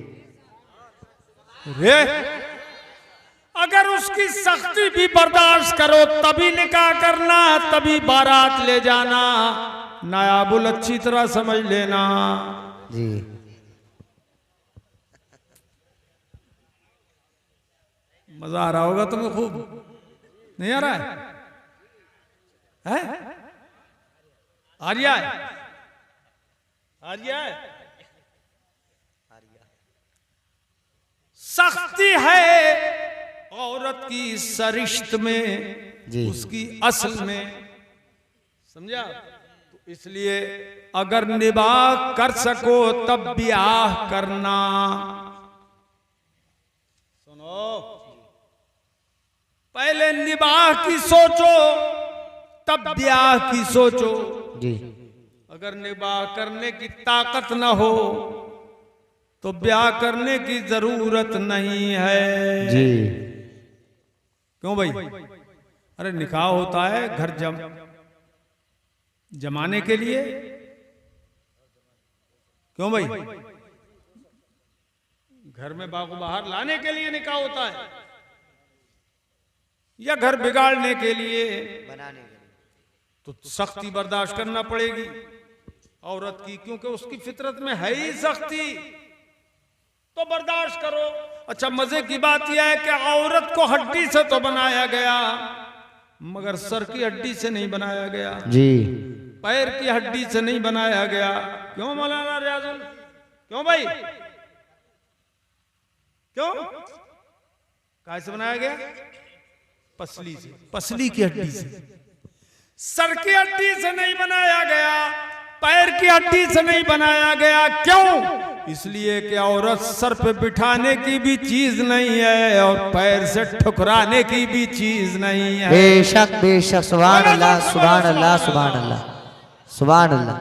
रे अगर उसकी सख्ती भी बर्दाश्त करो तभी निकाह करना, तभी बारात ले जाना। नायाबुल अच्छी तरह समझ लेना जी। मजा आ रहा होगा तुम्हें खूब, नहीं आ रहा है? आर्या है, आर्या है। सख्ती है औरत की सरिश्त में जी। उसकी असल में, समझा? तो इसलिए अगर निबाह कर सको तब ब्याह करना। सुनो, पहले निबाह की सोचो तब ब्याह की सोचो। जी। अगर निबाह करने की ताकत न हो तो ब्याह करने की जरूरत नहीं है जी। क्यों भाई? अरे निकाह होता है घर जमाने के लिए, क्यों भाई? घर में बागो बाहर लाने के लिए निकाह होता है, या घर बिगाड़ने के लिए, बनाने के लिए। तो सख्ती बर्दाश्त करना पड़ेगी औरत की, क्योंकि उसकी फितरत में है ही सख्ती, तो बर्दाश्त करो। अच्छा, मजे की बात यह है कि औरत को हड्डी से तो बनाया गया मगर सर की हड्डी से नहीं बनाया गया जी। पैर की हड्डी से नहीं बनाया गया। क्यों मौलाना रियाजुल? क्यों भाई? क्यों? कैसे बनाया गया? पसली से, पसली की हड्डी से। सर की हड्डी से नहीं बनाया गया, पैर की हड्डी से नहीं बनाया गया। क्यों? इसलिए कि औरत सर पे बिठाने की भी चीज नहीं है और पैर से ठुकराने की भी चीज नहीं है। बेशक बेशक, सुभान अल्लाह सुभान अल्लाह सुभान अल्लाह सुभान अल्लाह।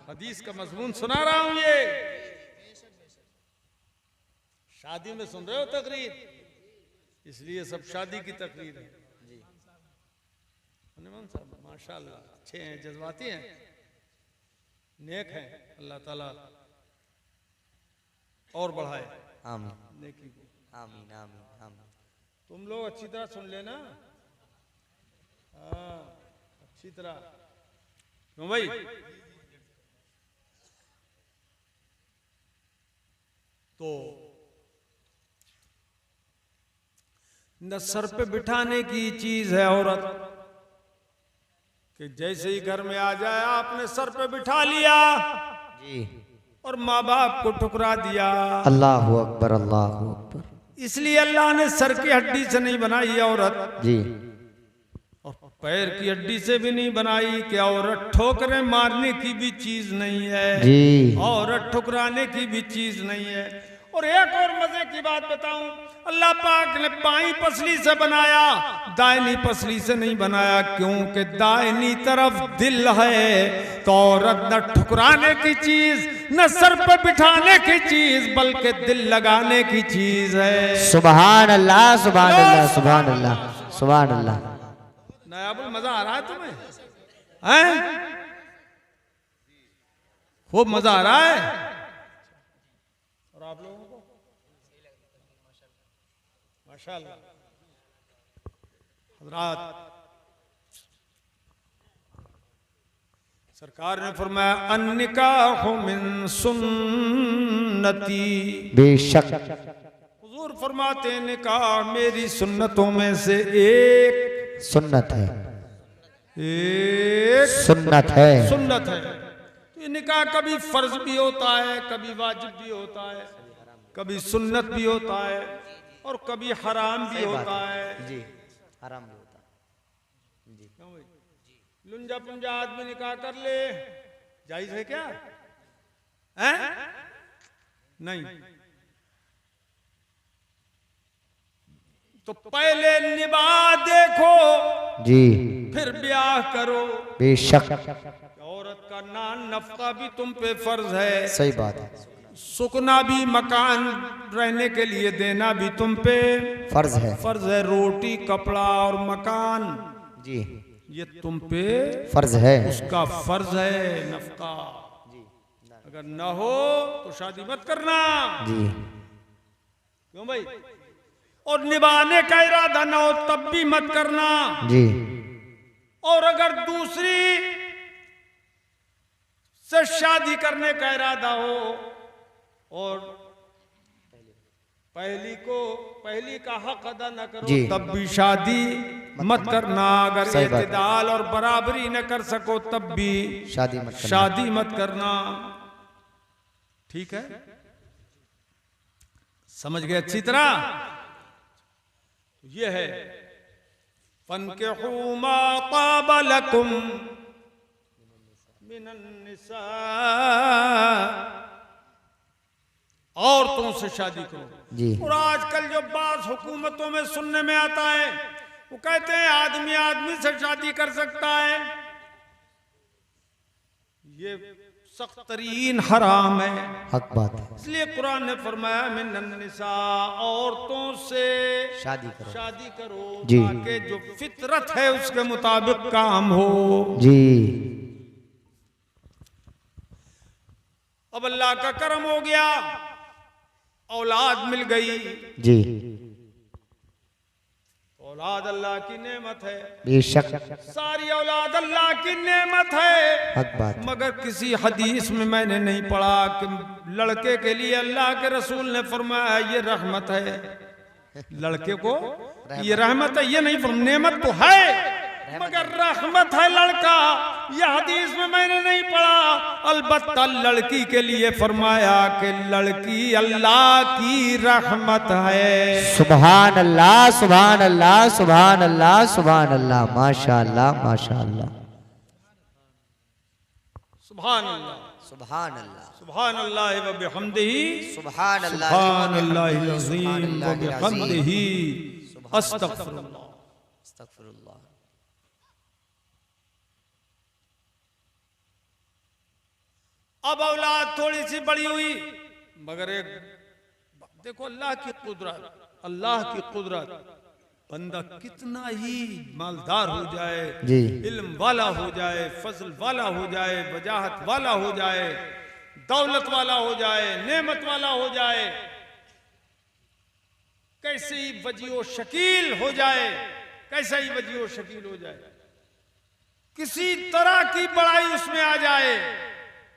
हदीस का मजमून सुना रहा हूं, ये शादी में सुन रहे हो तकरीर, इसलिए सब शादी की तकरीर है। हनुमान साहब माशाल्लाह अच्छे हैं, जज्बाती हैं, नेक हैं। अल्लाह ताला और बढ़ाए आमीन नेकी को। आमीन आमीन आमीन। तुम लोग अच्छी तरह सुन लेना, हाँ अच्छी तरह। क्यों भाई? तो न सर पे बिठाने की चीज है औरत, कि जैसे ही घर में आ जाए आपने सर पे बिठा लिया जी। और माँ बाप को ठुकरा दिया। अल्लाह अकबर अल्लाह अकबर। इसलिए अल्लाह ने सर की हड्डी से नहीं बनाई औरत, जी। और पैर की हड्डी से भी नहीं बनाई कि औरत ठोकरें मारने की भी चीज नहीं है जी। औरत ठुकराने की भी चीज नहीं है। और एक और मजे की बात बताऊं, अल्लाह पाक ने बाईं पसली से बनाया, दाहिनी पसली से नहीं बनाया। क्योंकि दाहिनी तरफ दिल है, तो औरत न ठुकराने की चीज न सर पे बिठाने की चीज बल्कि दिल लगाने की चीज है। सुभान अल्लाह सुभान अल्लाह सुभान अल्लाह सुभान अल्लाह। नायाबुल मजा आ रहा है तुम्हें? हैं? खूब मजा आ रहा है। और आप लोगों को माशाल्लाह। हज़रात, सरकार ने फरमाया अन्निकाहु मिन सुन्नती। बेशक। हुजूर फरमाते हैं निकाह मेरी सुन्नतों में से एक सुन्नत है, एक सुन्नत है। सुन्नत है। तो ये निकाह कभी फर्ज भी होता है, कभी वाजिब भी होता है, कभी सुन्नत भी होता है और कभी हराम भी होता है। जी, हराम भी होता है। जी। क्यों भाई? लुंजा पुंजा आदमी निकाह कर ले, जायज है क्या? हैं? नहीं। तो पहले निबाह देखो जी। फिर ब्याह करो। बेशक। औरत का नान नफका भी तुम पे फर्ज है, सही बात है, सुकना भी, मकान रहने के लिए देना भी तुम पे फर्ज है। फर्ज है। रोटी कपड़ा और मकान जी, ये तुम पे फर्ज है। उसका फर्ज है नफका। अगर न हो तो शादी मत करना। जी। क्यों भाई? और निभाने का इरादा ना हो तब भी मत करना। जी। और अगर दूसरी से शादी करने का इरादा हो और पहली का हक अदा न करो जी। तब भी शादी मत करना। अगर सही बात। इत्तेदाल और बराबरी न कर सको तब भी शादी मत करना। ठीक है, समझ गए अच्छी तरह? ये है फन्किहू मा ताब लकुम मिनन निसा, औरतों से शादी करो जी। और आजकल जो बात हुकूमतों में सुनने में आता है वो कहते हैं आदमी आदमी से शादी कर सकता है। ये सख्त तरीन हराम है, हक बात है। इसलिए कुरान ने फरमाया मिनन निसा, औरतों से शादी करो जी। ताकि जो फितरत है उसके मुताबिक काम हो। जी। अब अल्लाह का करम हो गया, औलाद मिल गई। जी। औलाद अल्लाह की नेमत है, बेशक सारी औलाद अल्लाह की नेमत है। हक बात। मगर किसी हदीस में मैंने नहीं पढ़ा कि लड़के के लिए अल्लाह के रसूल ने फरमाया ये रहमत है, लड़के को ये रहमत है, ये नहीं फरमाया। नेमत तो है मगर रहमत है लड़का, यह हदीस में मैंने नहीं पढ़ा। अलबत्ता लड़की के लिए फरमाया कि लड़की अल्लाह की रहमत है। सुभान अल्लाह, सुभान अल्लाह, सुभान अल्लाह, सुभान अल्लाह, माशाअल्लाह, माशाअल्लाह, सुभान अल्लाह, सुभान अल्लाह, सुभान अल्लाह व बिहम्दिही, सुभान अल्लाह, सुभान अल्लाहिल अज़ीम व बिहम्दिही, अस्तगफिरुल्लाह। अस्तगफिरुल्लाह। अब औलाद थोड़ी सी बड़ी हुई मगर एक देखो अल्लाह की कुदरत, अल्लाह की कुदरत। बंदा कितना ही मालदार हो जाए, जी। इल्म वाला हो जाए, फजल वाला हो जाए, वजाहत वाला हो जाए, दौलत वाला हो जाए, नेमत वाला हो जाए, कैसे ही वजीओ शकील हो जाए, कैसे ही वजीओ शकील हो जाए, किसी तरह की बड़ाई उसमें आ जाए,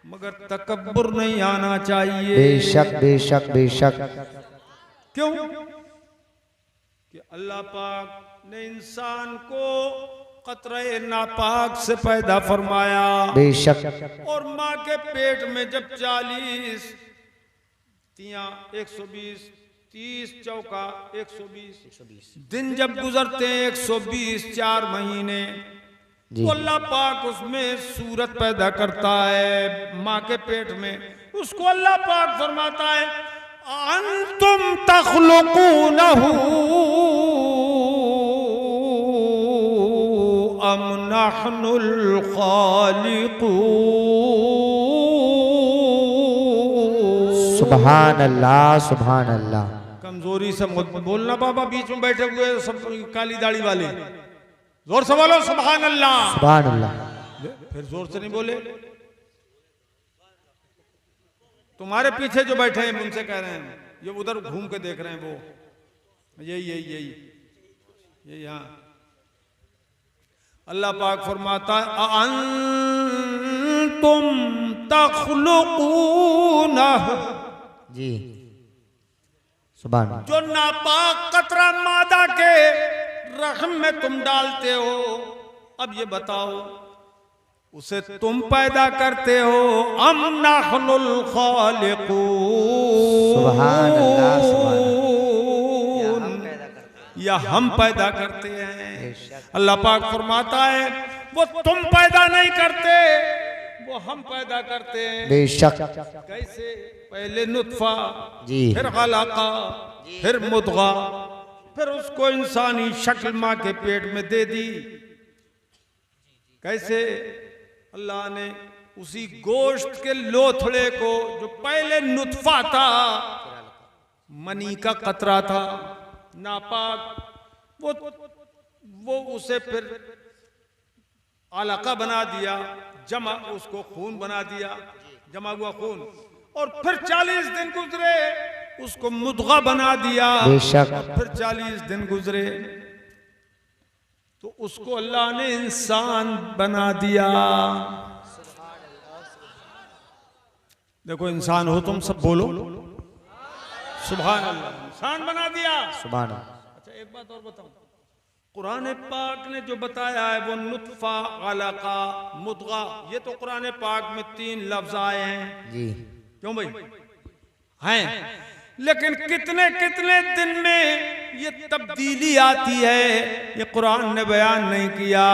मगर तकब्बुर नहीं आना चाहिए। बेशक बेशक बेशक। क्यों? कि अल्लाह पाक ने इंसान को कतरे नापाक से पैदा फरमाया। बेशक। और माँ के पेट में जब 40 तियां 120 30 चौका 120 दिन जब गुजरते हैं, 120 4 महीने, तो अल्लाह पाक उसमें सूरत पैदा करता है माँ के पेट में। उसको अल्लाह पाक फरमाता है अंतुम तख्लुकूनहु अम नहनुल खालिकून। सुभान अल्लाह, सुभान अल्लाह। कमजोरी से मत बोलना बाबा, बीच में बैठे हुए सब काली दाढ़ी वाले, जोर से बोलो सुभान अल्लाह, सुभान अल्लाह। फिर जोर से नहीं बोले। तुम्हारे पीछे जो बैठे हैं उनसे कह रहे हैं, ये उधर घूम के देख रहे हैं, वो यही यहाँ। अल्लाह पाक फरमाता है अंतुम तख्लुकूनह, जी सुभान। जो नापाक कतरा मादा के रहम में तुम डालते हो, अब ये बताओ उसे तुम पैदा करते हो अम नहनुल खालिकून, सुभान अल्लाह, सुभान या हम पैदा करते हैं। अल्लाह पाक फरमाता है वो तुम पैदा नहीं करते, वो हम पैदा करते हैं। बेशक। कैसे? पहले नुत्फा, जी, फिर अलका, फिर मुद्गा, फिर उसको इंसानी शक्ल माँ के पेट में दे दी। कैसे? अल्लाह ने उसी गोश्त के लोथड़े को, जो पहले नुत्फा था, मनी का कतरा था नापाक, वो उसे फिर अलका बना दिया, जमा उसको खून बना दिया, जमा हुआ खून। और फिर 40 दिन गुजरे उसको मुद्गा बना दिया, बेशक। फिर 40 दिन गुजरे तो उसको अल्लाह ने इंसान बना दिया। देखो इंसान हो तुम सब बोलो सुभान अल्लाह, इंसान बना दिया। सुभान अल्लाह। अच्छा एक बात और बताऊं, कुरान पाक ने जो बताया है वो नुत्फा, अलका, मुद्गा, ये तो कुरान पाक में 3 लफ्ज आए हैं जी। क्यों भाई हैं, लेकिन कितने कितने दिन में ये तब्दीली आती है ये कुरान ने बयान नहीं किया,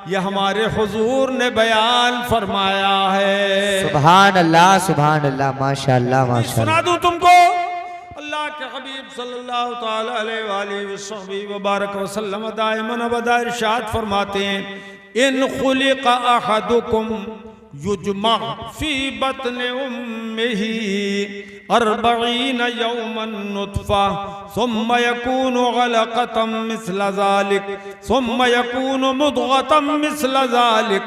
ये हमारे हुजूर ने बयान फरमाया है। सुभान अल्लाह, सुभान अल्लाह, माशाअल्लाह, माशाअल्लाह। सुना दूं तुमको, अल्लाह के हबीब सल्लल्लाहु ताला अलैहि वसल्लम वसल्लम दाइमन अबदा इरशाद फरमाते हैं, इन खुलिक़ा अहदुकुम युजमा फी बत्न उम्मिही 40 यौमन नुत्फा सुम्मा यकूनु अलक़तम मिस्ल ज़ालिक सुम्मा यकूनु मुद्ग़तम मिस्ल ज़ालिक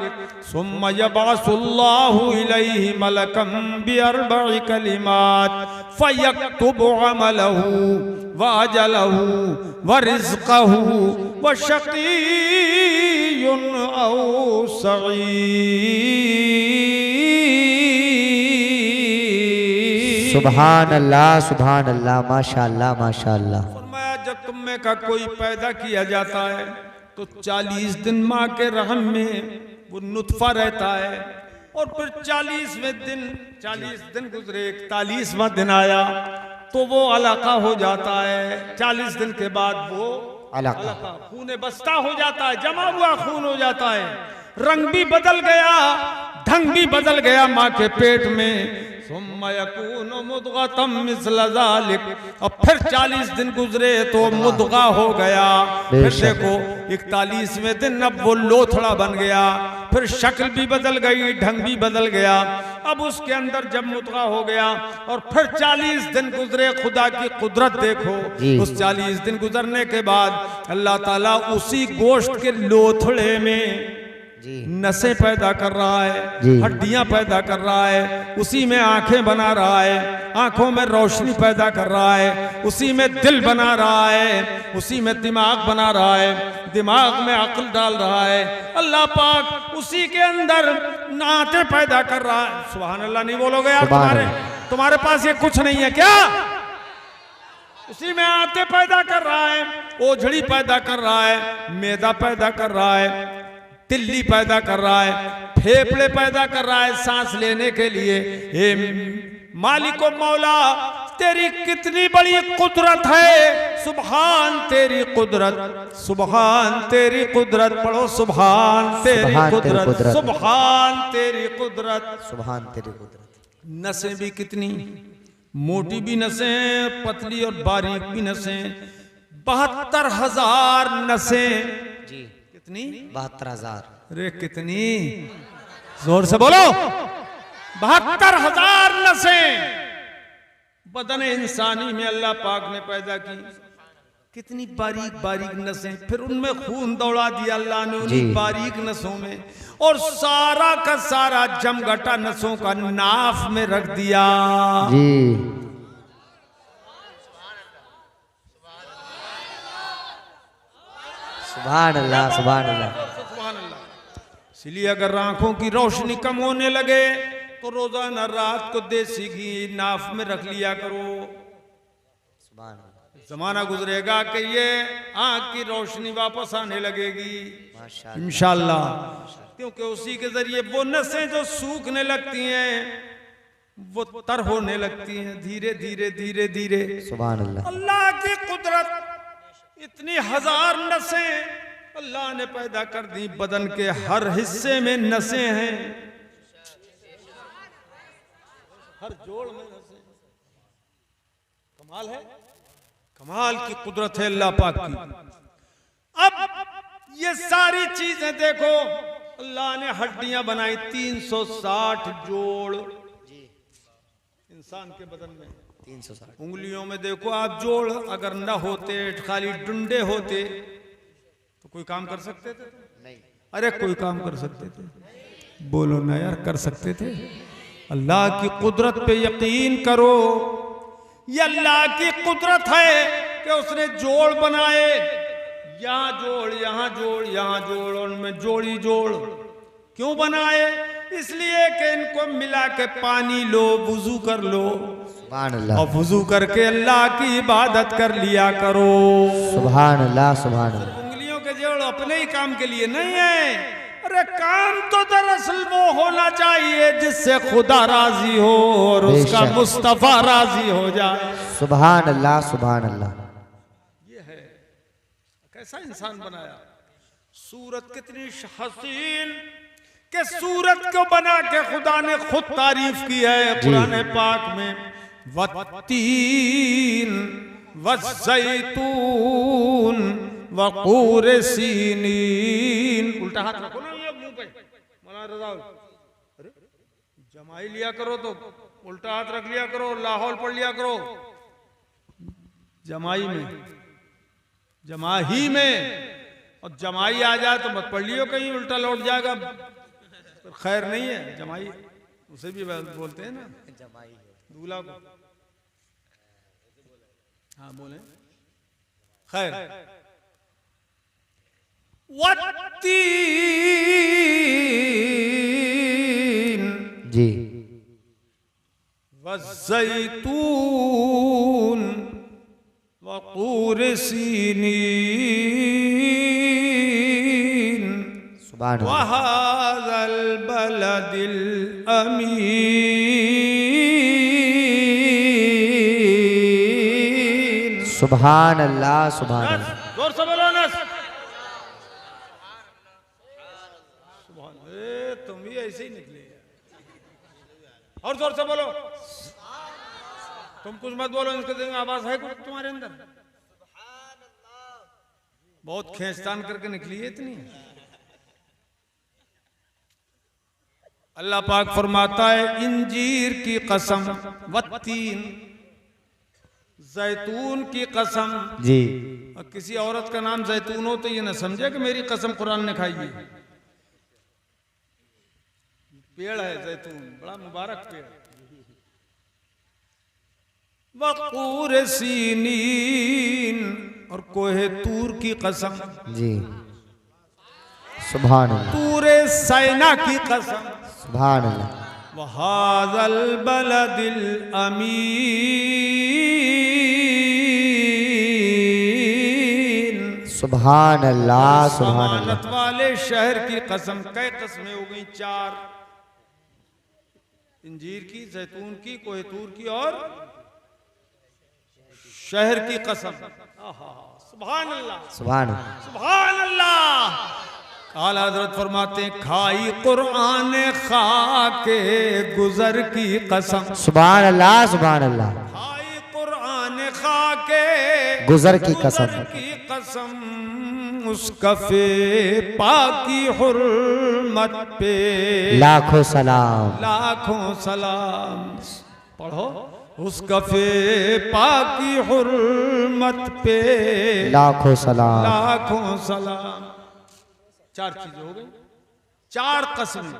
सुम्मा यबअसुल्लाहु इलैहि मलकम बि40 कलिमात फयक्तुबु अमलहु व अजलहु व रिज़्क़हु व शक़िय्युन औ सईद। सुभान अल्लाह, सुभान अल्लाह, माशाअल्लाह, माशाअल्लाह। फरमाया जब तुम में का कोई पैदा किया जाता है तो 40 दिन माँ के रहम में वो नुत्फा रहता है, और फिर 40वें दिन 40 दिन गुजरे, 41वां दिन आया तो वो अलका हो जाता है। 40 दिन के बाद वो अलका खून बस्ता हो जाता है, जमा हुआ खून हो जाता है, रंग भी बदल गया, ढंग भी बदल गया माँ के पेट में। सुम्मा यकूनु मुद्ग़तम मिस्ल ज़ालिक, और फिर 40 दिन गुजरे तो मुद्गा हो गया। फिर देखो 41वें दिन अब वो लोथड़ा बन गया, फिर शक्ल भी बदल गई, ढंग भी बदल गया। अब उसके अंदर जब मुद्गा हो गया और फिर 40 दिन गुजरे, खुदा की कुदरत देखो, उस 40 दिन गुजरने के बाद अल्लाह ताला उसी गोश्त के लोथड़े में नसें पैदा कर रहा है, हड्डियां पैदा कर रहा है, उसी में आंखें बना रहा है, आंखों में रोशनी पैदा कर रहा है, उसी में दिल बना रहा है, उसी में दिमाग बना रहा है, दिमाग में अक्ल डाल रहा है। अल्लाह पाक उसी के अंदर नाते पैदा कर रहा है। सुभान अल्लाह नहीं बोलोगे आप? तुम्हारे पास ये कुछ नहीं है क्या? उसी में आते पैदा कर रहा है, ओझड़ी पैदा कर रहा है, मैदा पैदा कर रहा है, तिल्ली पैदा कर रहा है, फेफड़े पैदा कर रहा है सांस लेने के लिए। हे मालिक मौला, तेरी कितनी बड़ी कुदरत है, सुभान तेरी कुदरत, सुभान तेरी कुदरत, पढ़ो सुभान तेरी कुदरत, सुभान तेरी कुदरत, सुभान तेरी कुदरत। नसें भी कितनी मोटी भी नसें, पतली और बारीक भी नसें, 72,000 नसें। जी कितनी? 72,000। अरे कितनी, जोर से बोलो। 72,000 नसें बदन इंसानी में अल्लाह पाक ने पैदा की। कितनी बारीक बारीक नसें, फिर उनमें खून दौड़ा दिया अल्लाह ने उन्हीं बारीक नसों में, और सारा का सारा जमघटा नसों का नाफ में रख दिया। जी सुभान अल्लाह, सुभान अल्लाह, सुभान अल्लाह। इसलिए अगर आंखों की रोशनी कम होने लगे तो रोजाना रात को देसी घी नाफ में रख लिया करो। सुभान अल्लाह। जमाना गुजरेगा कि ये आंख की रोशनी वापस आने लगेगी माशाअल्लाह, इंशाअल्लाह, क्योंकि उसी के जरिए वो नसें जो सूखने लगती हैं वो तर होने लगती हैं धीरे धीरे धीरे धीरे। सुभान अल्लाह। अल्लाह की कुदरत, इतनी 1000 नसें अल्लाह ने पैदा कर दी, बदन के हर हिस्से में नसें हैं, हर जोड़ में नसें। कमाल है, कमाल की कुदरत है अल्लाह पाक की। अब ये सारी चीजें देखो, अल्लाह ने हड्डियां बनाई 360 जोड़ इंसान के बदन में। 360 उंगलियों में देखो आप जोड़, अगर न होते, खाली डंडे होते तो कोई काम कर सकते थे? नहीं। अरे कोई काम कर सकते थे? बोलो ना यार, कर सकते थे। अल्लाह की कुदरत पे यकीन करो। ये अल्लाह की कुदरत है कि उसने जोड़ बनाए, यहाँ जोड़, यहाँ जोड़, यहाँ जोड़, उनमें जोड़ी जोड़। क्यों बनाए? इसलिए कि इनको मिला के पानी लो, वुजू कर लो, सुभान अल्लाह, और वुजू करके अल्लाह की इबादत कर लिया करो। सुभान अल्लाह, सुभान अल्लाह। उंगलियों के जोड़ अपने ही काम के लिए नहीं है, अरे काम तो दरअसल वो होना चाहिए जिससे खुदा राजी हो और उसका मुस्तफा राजी हो जाए। सुभान अल्लाह, सुभान अल्लाह। ये है कैसा इंसान बनाया। सूरत कितनी हसीन के सूरत को बना के खुदा ने खुद तारीफ की है कुरान पाक में। वत्तीन वज़्ज़ैतून वक़ूर सीनीन। उल्टा हाथ रखो ना ये मुंह पे, मौलाना रज़ा। अरे जमाई लिया करो तो उल्टा हाथ रख लिया करो, लाहौल पढ़ लिया करो। जमाई में, जमाही में, और जमाई आ जाए तो मत पढ़ लियो, कहीं उल्टा लौट जाएगा, खैर नहीं है। जमाई उसे भी बोलते हैं ना, जमाई दूल्हा को। हाँ बोले, खैर। वत्तीन जी, वज़्ज़ैतून वक़ूर सीनीन सुभान अल्लाह, वहाज़ल बलदिल अमीन। सुभान अल्लाह, सुभान अल्लाह। जोर से बोलो नस। तुम भी ऐसे ही निकले, और जोर से बोलो। तुम कुछ मत बोलो, इसके देंगे आवाज है कुछ तुम्हारे अंदर? बहुत खींचतान करके निकली है इतनी। अल्लाह पाक फरमाता है इंजीर की कसम, वत्तीन जैतून की कसम। जी, और किसी औरत का नाम जैतून हो तो ये ना समझे कि मेरी कसम कुरान ने खाई है। पेड़ है जैतून, बड़ा मुबारक पेड़। वक़ूर सीनीन, और कोहे तूर की कसम। जी, सुभान अल्लाह, तूरे सैना की कसम। सुभान अल्लाह, वहाज़ल बलदिल अमीन। सुभान अल्लाह, सुभान अल्लाह। अमानत वाले शहर की कसम। कई कसमें हो गई? 4। इंजीर की, जैतून की, कोहतूर की और शहर की कसम। सुभान अल्लाह, सुभान अल्लाह, सुभान अल्लाह। आला हज़रत फरमाते हैं खाई कुरान खा के गुजर की कसम। सुभान अल्लाह, सुभान अल्लाह। खाई कुरान खा के गुजर की कसम, की कसम। उस कफे पाकी हुर्मत पे लाखों सलाम, लाखों सलाम। पढ़ो। उस कफे पाकी हुर्मत पे लाखों सलाम, लाखों सलाम। 4 चीजें हो गई, 4 कसमें।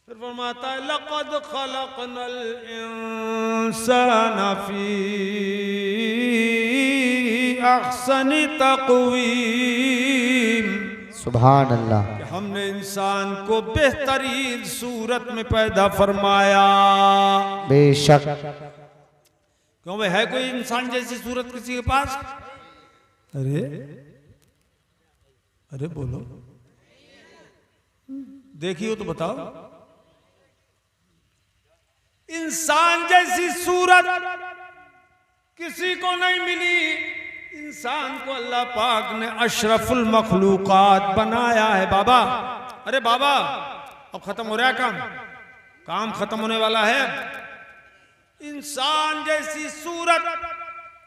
फिर फरमाता है लक़द खलक़नल इंसान फी अहसनी तक़वीम। सुभान अल्लाह, हमने इंसान को बेहतरीन सूरत में पैदा फरमाया। बेशक। क्यों भाई, है कोई इंसान जैसी सूरत किसी के पास? अरे अरे बोलो, देखियो तो बताओ। इंसान जैसी सूरत किसी को नहीं मिली। इंसान को अल्लाह पाक ने अशरफुल मखलूकात बनाया है बाबा। अरे बाबा, अब खत्म हो रहा है काम, काम खत्म होने वाला है। इंसान जैसी सूरत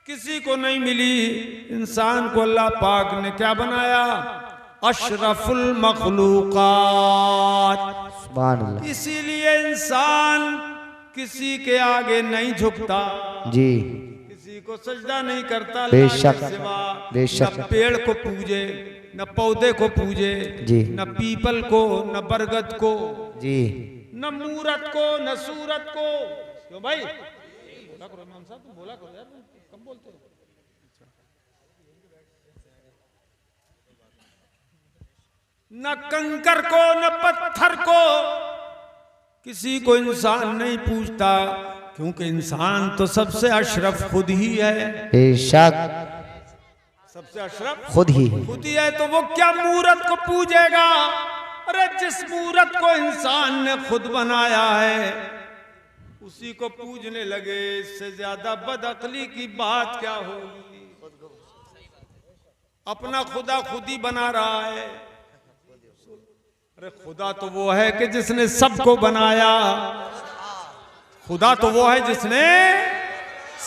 किसी को नहीं मिली। इंसान को अल्लाह पाक ने क्या बनाया? अशरफुल मखलूकात। सुभान अल्लाह। इसीलिए इंसान किसी के आगे नहीं झुकता जी, किसी को सजदा नहीं करता बेशक, अल्लाह के सिवा। बेशक। न पेड़ को पूजे, न पौधे को पूजे जी, न पीपल को, न बरगद को जी, न मूरत को, न सूरत को। क्यों भाई? बोला करो इमाम साहब, तुम बोला करो यार, तुम कम बोलते हो। न कंकर को न पत्थर को किसी को इंसान नहीं पूछता, क्योंकि इंसान तो सबसे अशरफ खुद ही है। बेशक सबसे अशरफ खुद ही खुद ही है, तो वो क्या मूरत को पूजेगा? अरे जिस मूरत को इंसान ने खुद बनाया है उसी को पूजने लगे, इससे ज्यादा बदअक्ली की बात क्या होगी? अपना खुदा खुद ही बना रहा है। अरे खुदा तो वो है कि जिसने सबको बनाया, खुदा तो वो है जिसने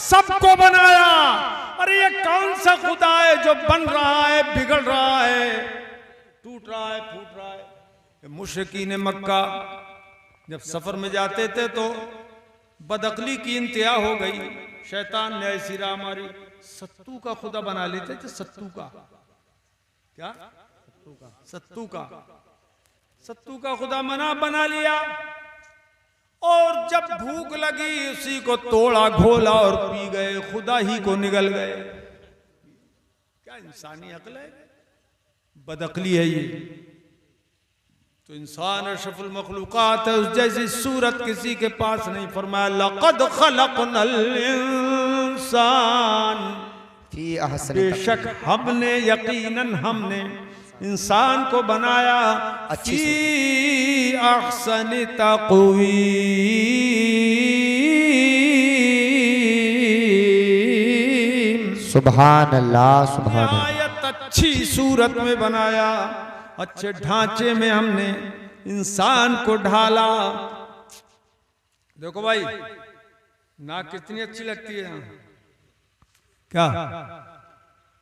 सबको बनाया। अरे ये कौन सा खुदा है जो बन रहा है, बिगड़ रहा है, टूट रहा है, फूट रहा है? मुशरिकीन मक्का जब सफर में जाते थे तो बदअक्ली की इंतहा हो गई, शैतान ने ऐसी राह मारी, सत्तू का खुदा बना लेते थे। सत्तू का क्या? सत्तू का खुदा बना लिया। और जब भूख लगी उसी को तोड़ा घोला और पी गए, खुदा ही को निगल गए। क्या इंसानी अक्ल है? बदअक्ली है ये। तो इंसान अशरफुल मखलूकात है, उस जैसी सूरत किसी के पास नहीं। फरमाया लक़द खलक़नल इंसान, बेशक हमने, यकीनन हमने इंसान को बनाया अच्छी फी अहसनि तक़वीम, सुभान अल्लाह सुभान अल्लाह। अच्छी सूरत में बनाया, अच्छे ढांचे में हमने इंसान को ढाला। देखो भाई नाक कितनी अच्छी लगती है यहाँ, क्या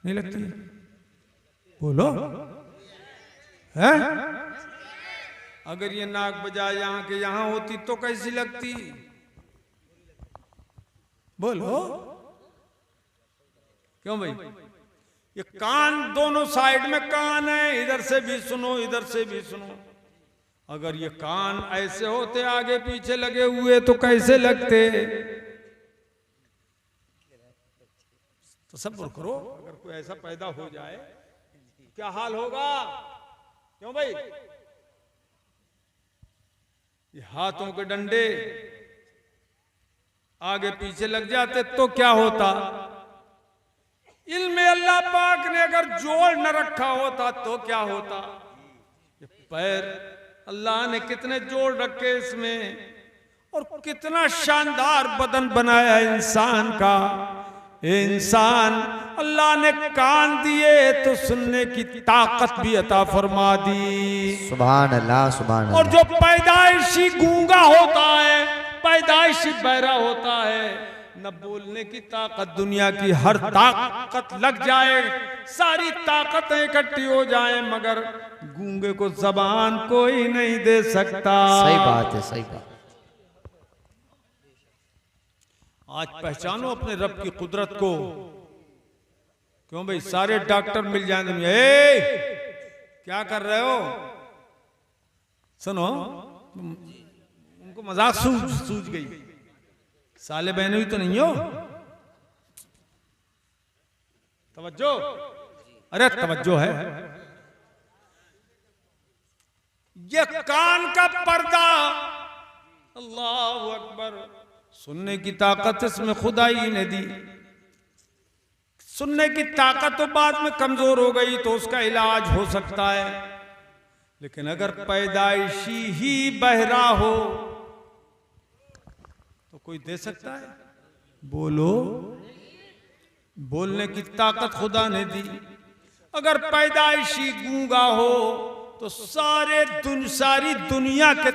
नहीं लगती? बोलो है? अगर ये नाक बजाय यहाँ के यहाँ होती तो कैसी लगती? बोलो क्यों भाई? ये कान दोनों साइड में कान है, इधर से भी सुनो इधर से भी सुनो। अगर ये कान ऐसे होते आगे पीछे लगे हुए तो कैसे लगते? तसव्वुर करो अगर कोई ऐसा पैदा हो जाए क्या हाल होगा? क्यों भाई? ये हाथों के डंडे आगे पीछे लग जाते तो क्या होता? इल्म अल्लाह पाक ने अगर जोड़ न रखा होता तो क्या होता? ये पैर अल्लाह ने कितने जोड़ रखे इसमें, और कितना शानदार बदन बनाया इंसान का। इंसान अल्लाह ने कान दिए तो सुनने की ताकत भी अता फरमा दी। सुभान अल्लाह सुभान अल्लाह। और जो पैदाइशी गूंगा होता है, पैदाइशी बहरा होता है, न बोलने की ताकत, दुनिया की हर ताकत लग जाए, सारी ताकतें इकट्ठी हो जाएं, मगर गूंगे को जबान कोई नहीं दे सकता। सही बात है, सही बात। आज पहचानो अपने रब की कुदरत को। क्यों भाई? सारे डॉक्टर मिल जाएंगे, क्या कर रहे हो? सुनो, उनको मजाक सूझ गई। साले बहने भी तो नहीं हो? तवज्जो, अरे तवज्जो है। ये कान का पर्दा, अल्लाह अकबर, सुनने की ताकत इसमें खुदा ही ने दी। सुनने की ताकत तो बाद में कमजोर हो गई तो उसका इलाज हो सकता है, लेकिन अगर पैदाइशी ही बहरा हो तो कोई दे सकता है? बोलो, बोलने की ताकत खुदा ने दी। अगर पैदाइशी गूंगा हो तो सारी दुनिया के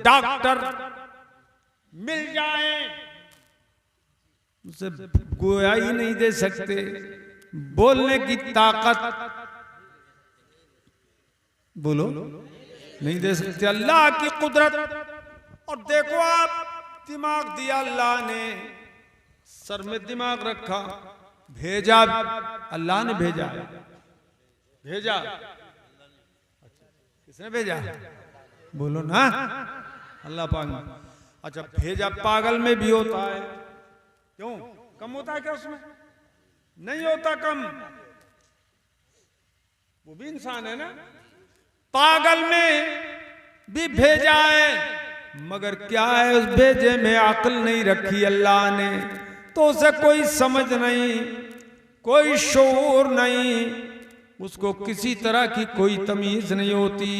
डॉक्टर मिल जाए, उसे गोया ही नहीं दे सकते। बोलने की ताकत, बोलो, नहीं दे सकते। अल्लाह की कुदरत। और देखो आप, दिमाग दिया अल्लाह ने, सर में दिमाग रखा, भेजा अल्लाह ने, भेजा किसने भेजा? बोलो ना, अल्लाह पाक। अच्छा, भेजा पागल में भी होता है, क्यों कम होता है क्या उसमें? नहीं होता कम, वो भी इंसान है ना। पागल में भी भेजा है, मगर क्या है उस भेजे में अक्ल नहीं रखी अल्लाह ने, तो उसे कोई समझ नहीं, कोई शऊर नहीं, उसको किसी तरह की कोई तमीज नहीं होती,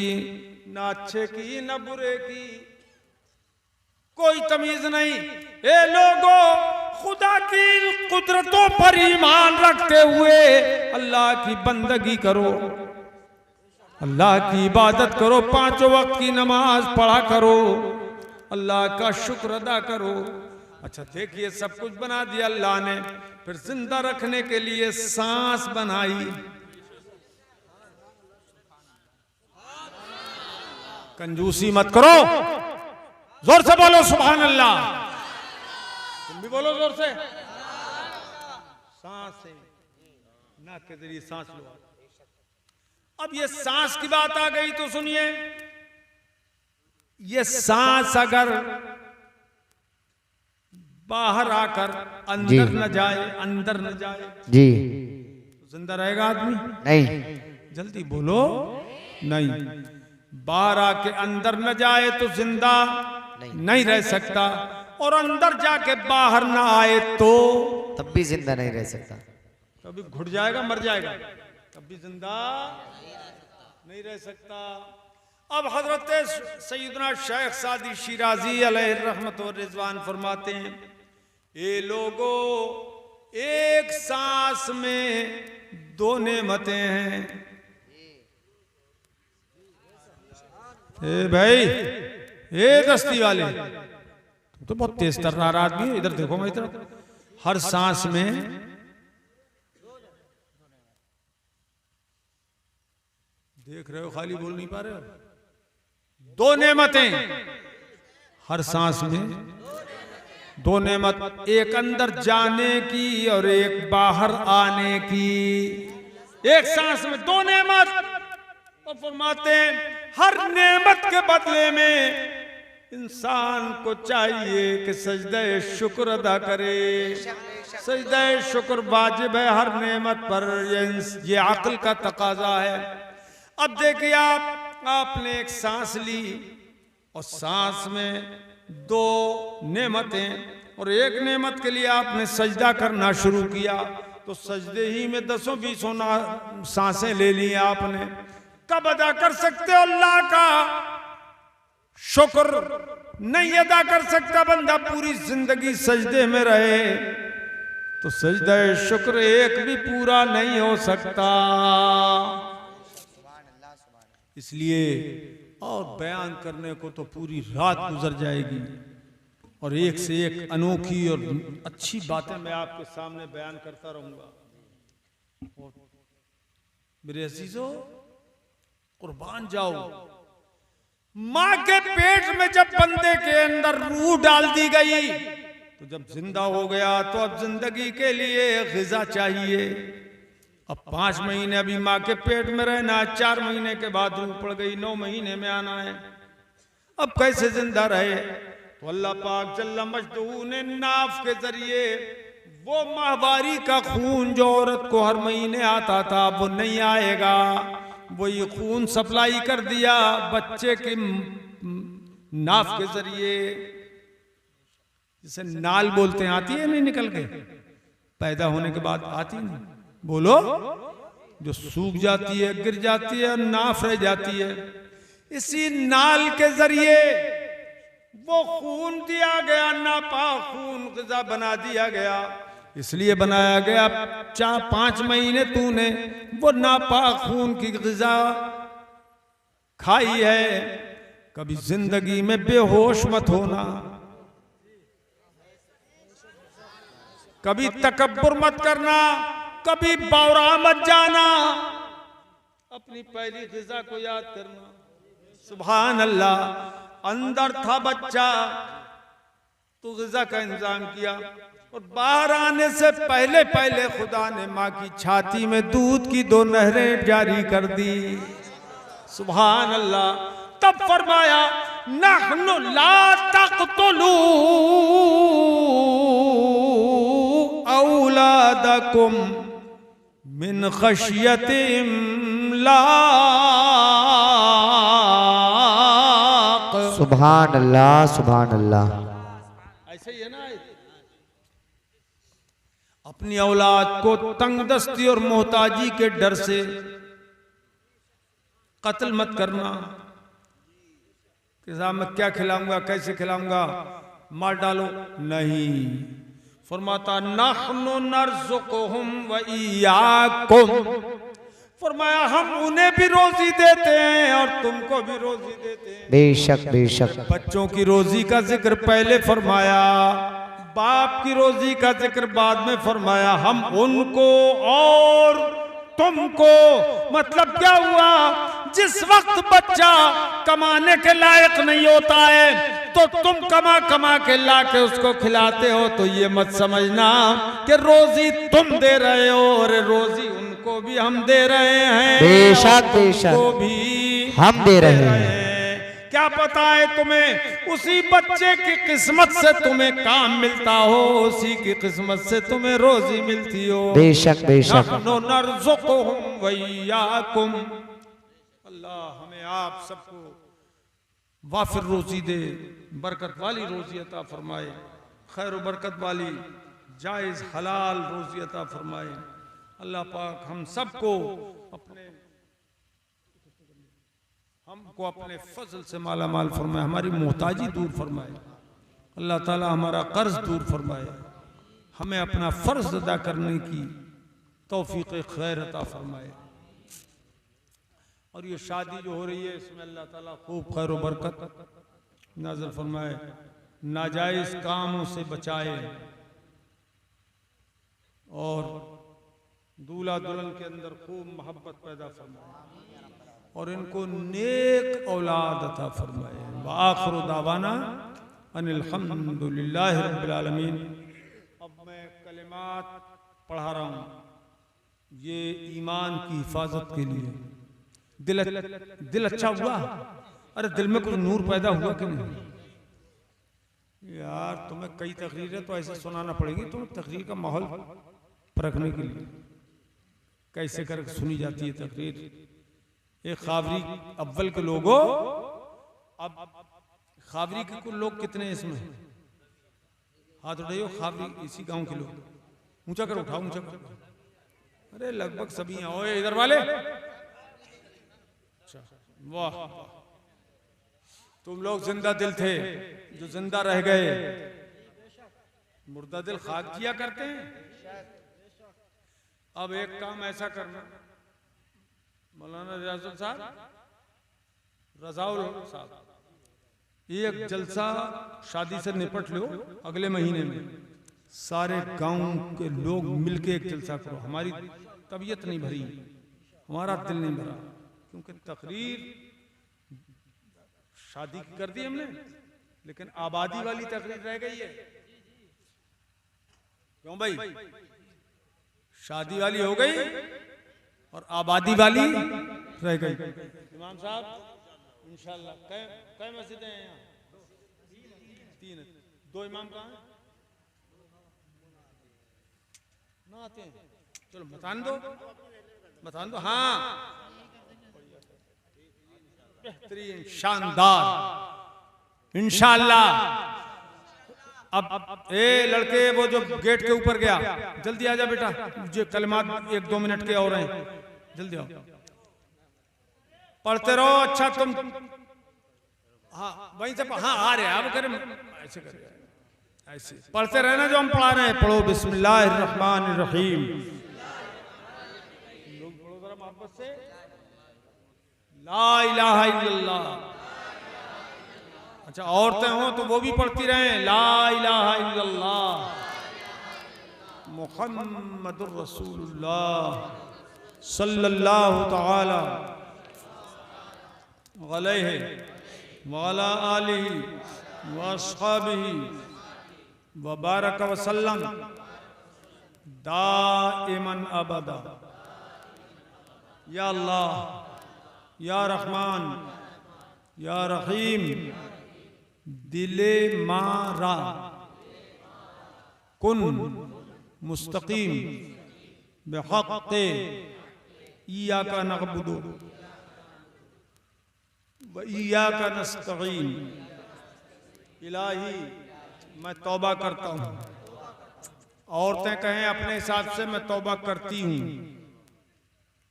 ना अच्छे की ना बुरे की, कोई तमीज नहीं। ए लोगों, खुदा की कुदरतों पर ईमान रखते हुए अल्लाह की बंदगी करो, अल्लाह की इबादत करो, 5 वक्त की नमाज पढ़ा करो, अल्लाह का शुक्र अदा करो। अच्छा देखिए, सब कुछ बना दिया अल्लाह ने, फिर जिंदा रखने के लिए सांस बनाई। कंजूसी मत करो, जोर से बोलो सुभान अल्लाह। तुम भी बोलो जोर से। सांस से, नाक के जरिए सांस लो। अब ये सांस की बात आ गई तो सुनिए, ये सांस अगर बाहर आकर अंदर न जाए, अंदर न जाए जी, तो जिंदा रहेगा आदमी? नहीं। जल्दी बोलो। नहीं, बाहर आके अंदर न जाए तो जिंदा नहीं रह सकता, और अंदर जाके बाहर ना आए तो तब भी जिंदा नहीं रह सकता। कभी घुट जाएगा, मर जाएगा, कभी जिंदा नहीं रह सकता। अब हजरत सैयदना शेख सादी शिराजी अलैहि रहमत व रिजवान फरमाते हैं, ए लोगो, एक सांस में 2 नेमतें हैं। ए भाई, ए दस्ती वाले, तो बहुत तेज तर्रार आदमी है, इधर देखो मेरी तरफ। हर सांस में देख रहे हो, खाली बोल नहीं पा रहे हो। 2 नेमतें हर सांस में, 2 नेमत, एक अंदर जाने की और एक बाहर आने की। एक सांस में 2 नेमत। और फरमाते हैं, हर नेमत के बदले में इंसान को चाहिए कि सजदे शुक्र अदा करे। सजदे शुक्र वाजिब है हर नेमत पर, ये अक्ल का तकाजा है। अब देखिए, आपने एक सांस ली और सांस में 2 नेमतें, और एक नेमत के लिए आपने सजदा करना शुरू किया, तो सजदे ही में 10-20 सांसें ले ली आपने। कब अदा कर सकते हो अल्लाह का शुक्र? नहीं अदा कर सकता बंदा, पूरी जिंदगी सजदे में रहे तो सजदा शुक्र एक भी पूरा नहीं हो सकता। इसलिए और बयान करने को तो पूरी रात गुजर जाएगी, और एक से एक अनोखी और अच्छी बातें मैं आपके सामने बयान करता रहूंगा। और मेरे अजीजों, कुर्बान जाओ, मां के पेट में जब बंदे के अंदर रूह डाल दी गई, तो जब जिंदा हो गया तो अब जिंदगी के लिए ग़िज़ा चाहिए। अब 5 महीने अभी माँ के पेट में रहना, 4 महीने के बाद रूह पड़ गई, 9 महीने में आना है। अब कैसे जिंदा रहे? तो अल्लाह पाक जल्ला मजदूह ने नाफ के जरिए वो माहवारी का खून जो औरत को हर महीने आता था, वो नहीं आएगा, वो ये खून सप्लाई कर दिया बच्चे की नाफ के जरिए, जिसे नाल बोलते हैं। आती है नहीं निकल के? पैदा होने के बाद आती नहीं, बोलो, जो सूख जाती है, गिर जाती है और नाफ रह जाती है। इसी नाल के जरिए वो खून दिया गया, नापाक खून ग़िज़ा बना दिया गया। इसलिए बनाया गया 4-5 महीने तूने वो नापाक खून की ग़िज़ा खाई है। कभी जिंदगी में बेहोश मत होना, कभी तकब्बुर मत करना, कभी बावरा मत जाना, अपनी पहली ग़िज़ा को याद करना। सुभान अल्लाह। अंदर था बच्चा तो ग़िज़ा का इंतजाम किया, और बाहर आने से पहले पहले खुदा ने माँ की छाती में दूध की 2 नहरें जारी कर दी। सुभान अल्लाह। तब फरमाया, नहनु ला तक़तुलू औलादकुम मिन खशियति इमलाक। सुभान अल्लाह, सुभान अल्लाह। ऐसे ही है ना, अपनी औलाद को तंगदस्ती और मोहताजी के डर से कत्ल मत करना कि साहब मैं क्या खिलाऊंगा, कैसे खिलाऊंगा, मार डालो, नहीं। फरमाता नहनु नरज़ुकुहुम व इय्याकुम, फरमाया हम उन्हें भी रोजी देते हैं और तुमको भी रोजी देते हैं। बेशक बेशक। बच्चों की रोजी का जिक्र पहले फरमाया, बाप की रोजी का जिक्र बाद में फरमाया। हम उनको और तुमको, मतलब क्या हुआ, जिस वक्त बच्चा कमाने के लायक नहीं होता है तो तुम कमा कमा के ला के उसको खिलाते हो, तो ये मत समझना कि रोजी तुम दे रहे हो और रोजी उनको भी हम दे रहे हैं। बेशक बेशक, उनको भी हम दे रहे हैं। क्या पता है तुम्हें उसी बच्चे की किस्मत से तुम्हें काम मिलता हो, उसी की किस्मत से तुम्हें रोजी मिलती हो। बेशक बेशक। नहनु नरज़ुकुहुम व इय्याकुम। अल्लाह हमें आप सबको वाफिर रोजी दे, बरकत वाली रोजी अता फरमाए, खैर बरकत वाली जायज हलाल रोजी अता फरमाए। अल्लाह पाक हम सबको अपने फजल से माला माल फरमाए, हमारी मोहताजी दूर फरमाए। अल्लाह ताला हमारा कर्ज दूर फरमाए, हमें अपना फर्ज अदा करने की तौफीक खैर अता फरमाए। और ये शादी जो हो रही है इसमें अल्लाह ताला खूब खैर व बरकत नाज़िल फरमाए, नाजायज कामों से बचाए और दूल्हा दुल्हन के अंदर खूब मोहब्बत पैदा फरमाए और इनको नेक औलाद अता फरमाए। व आखिरु दावाना अनिल हम्दुलिल्लाहि रब्बिल आलमीन। अब मैं कलिमात पढ़ा रहा हूँ, ये ईमान की हिफाजत के लिए। दिल अच्छा हुआ? अरे दिल में कुछ नूर पैदा हुआ कि नहीं? यार तुम्हें कई तकरीरें तो ऐसे सुनाना पड़ेगी, तुम्हें तकरीर का माहौल परखने के लिए कैसे कर सुनी जाती है तकरीर। एक खावरी अव्वल के लोगों, अब खावरी के कुल लोग कितने इसमें? हाथ उठाइयो। खावरी इसी गांव के लोग, ऊंचा कर, उठाओ ऊंचा कर। अरे लगभग सभी हैं। ओए इधर वाले, वाह तुम लोग जिंदा दिल थे जो जिंदा रह गए। मुर्दा दिल खाक किया करते हैं। अब एक काम ऐसा करना, मौलाना रियाजुल साहब, रजाउल साहब, एक जलसा शादी से निपट लो अगले महीने में, सारे गांव के लोग मिलके एक जलसा करो। हमारी तबीयत नहीं भरी, हमारा दिल नहीं भरा, क्योंकि तकरीर शादी की कर दी हमने, लेकिन आबादी वाली तकरीर रह गई है। क्यों भाई? शादी वाली हो गई और आबादी वाली रह गई। इमाम साहब इंशाल्लाह कै मस्जिदें हैं यहाँ? 3। 2 इमाम कहाँ हैं? ना आते हैं? चलो बतान दो। हाँ बेहतरीन, शानदार, इंशाल्लाह। अब ए लड़के, वो जो गेट के ऊपर गया, जल्दी आ जा बेटा, जो कलमात 1-2 मिनट के और हैं, जल्दी आओ, पढ़ते रहो। अच्छा तुम, हाँ वहीं से, हाँ आ रहे, अब करें ऐसे कर, ऐसे पढ़ते रहना जो हम पढ़ा रहे हैं। पढ़ो बिस्मिल्लाहिर्रहमानिर्रहीम। लोग पढ़ो जरा मोहब्बत से, ला इलाहा इल्लल्लाह। अच्छा औरतें हो तो वो भी पढ़ती रहें, ला इलाहा इल्लल्लाह मुहम्मदुर रसूलुल्लाह सल्लल्लाहु तआला अलैहि व अला आलिहि व अस्हाबिहि व बारक व सल्लम दाइमन अबदा। या अल्लाह, या रहमान, या रहीम, दिले मारा कुन मुस्तकीम बिहक़्क़ इय्याका नअबुदु व इय्याका नस्तईन। इलाही मैं तौबा करता हूँ, औरतें कहें अपने हिसाब से मैं तौबा करती हूँ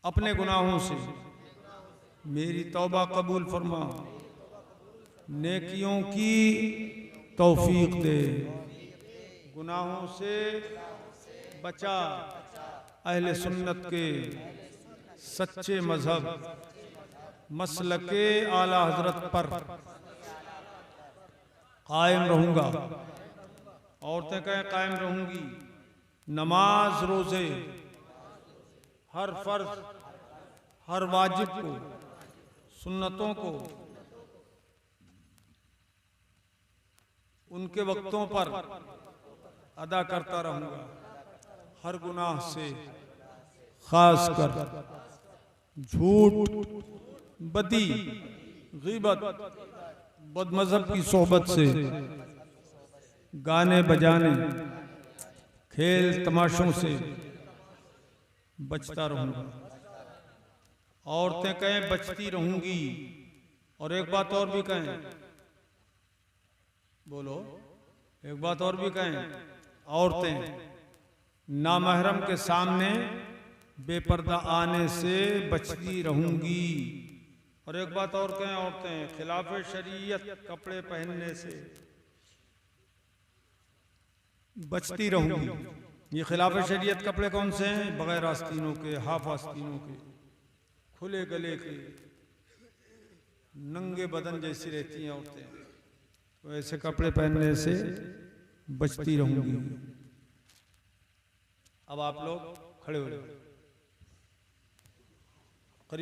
अपने गुनाहों से, मेरी तौबा कबूल फरमा, नेकियों की तौफीक दे, गुनाहों से बचा, अहले सुन्नत के सच्चे मजहब मसलके आला हजरत पर कायम रहूंगा। औरतें कहें कायम रहूंगी, नमाज रोजे हर फर्ज हर वाजिब को सुन्नतों को उनके वक्तों पर अदा करता रहूंगा, हर गुनाह से खास कर झूठ, बदी, गीबत, बदमज़हब की सोहबत से, गाने बजाने, खेल तमाशों से बचता रहूंगा। औरतें कहें बचती रहूंगी। और एक बात और भी कहें, बोलो, एक बात और भी कहें, औरतें नामहरम के सामने बेपर्दा आने से बचती रहूंगी। और एक बात और कहें, औरतें खिलाफ शरीयत कपड़े पहनने से बचती रहूंगी। ये खिलाफ शरीयत कपड़े कौन से हैं? बगैर आस्तीनों के, हाफ आस्तीनों के, खुले गले के, नंगे बदन जैसी रहती हैं औरतें, तो ऐसे कपड़े पहनने से बचती रहूंगी। अब आप लोग खड़े हो जाओ।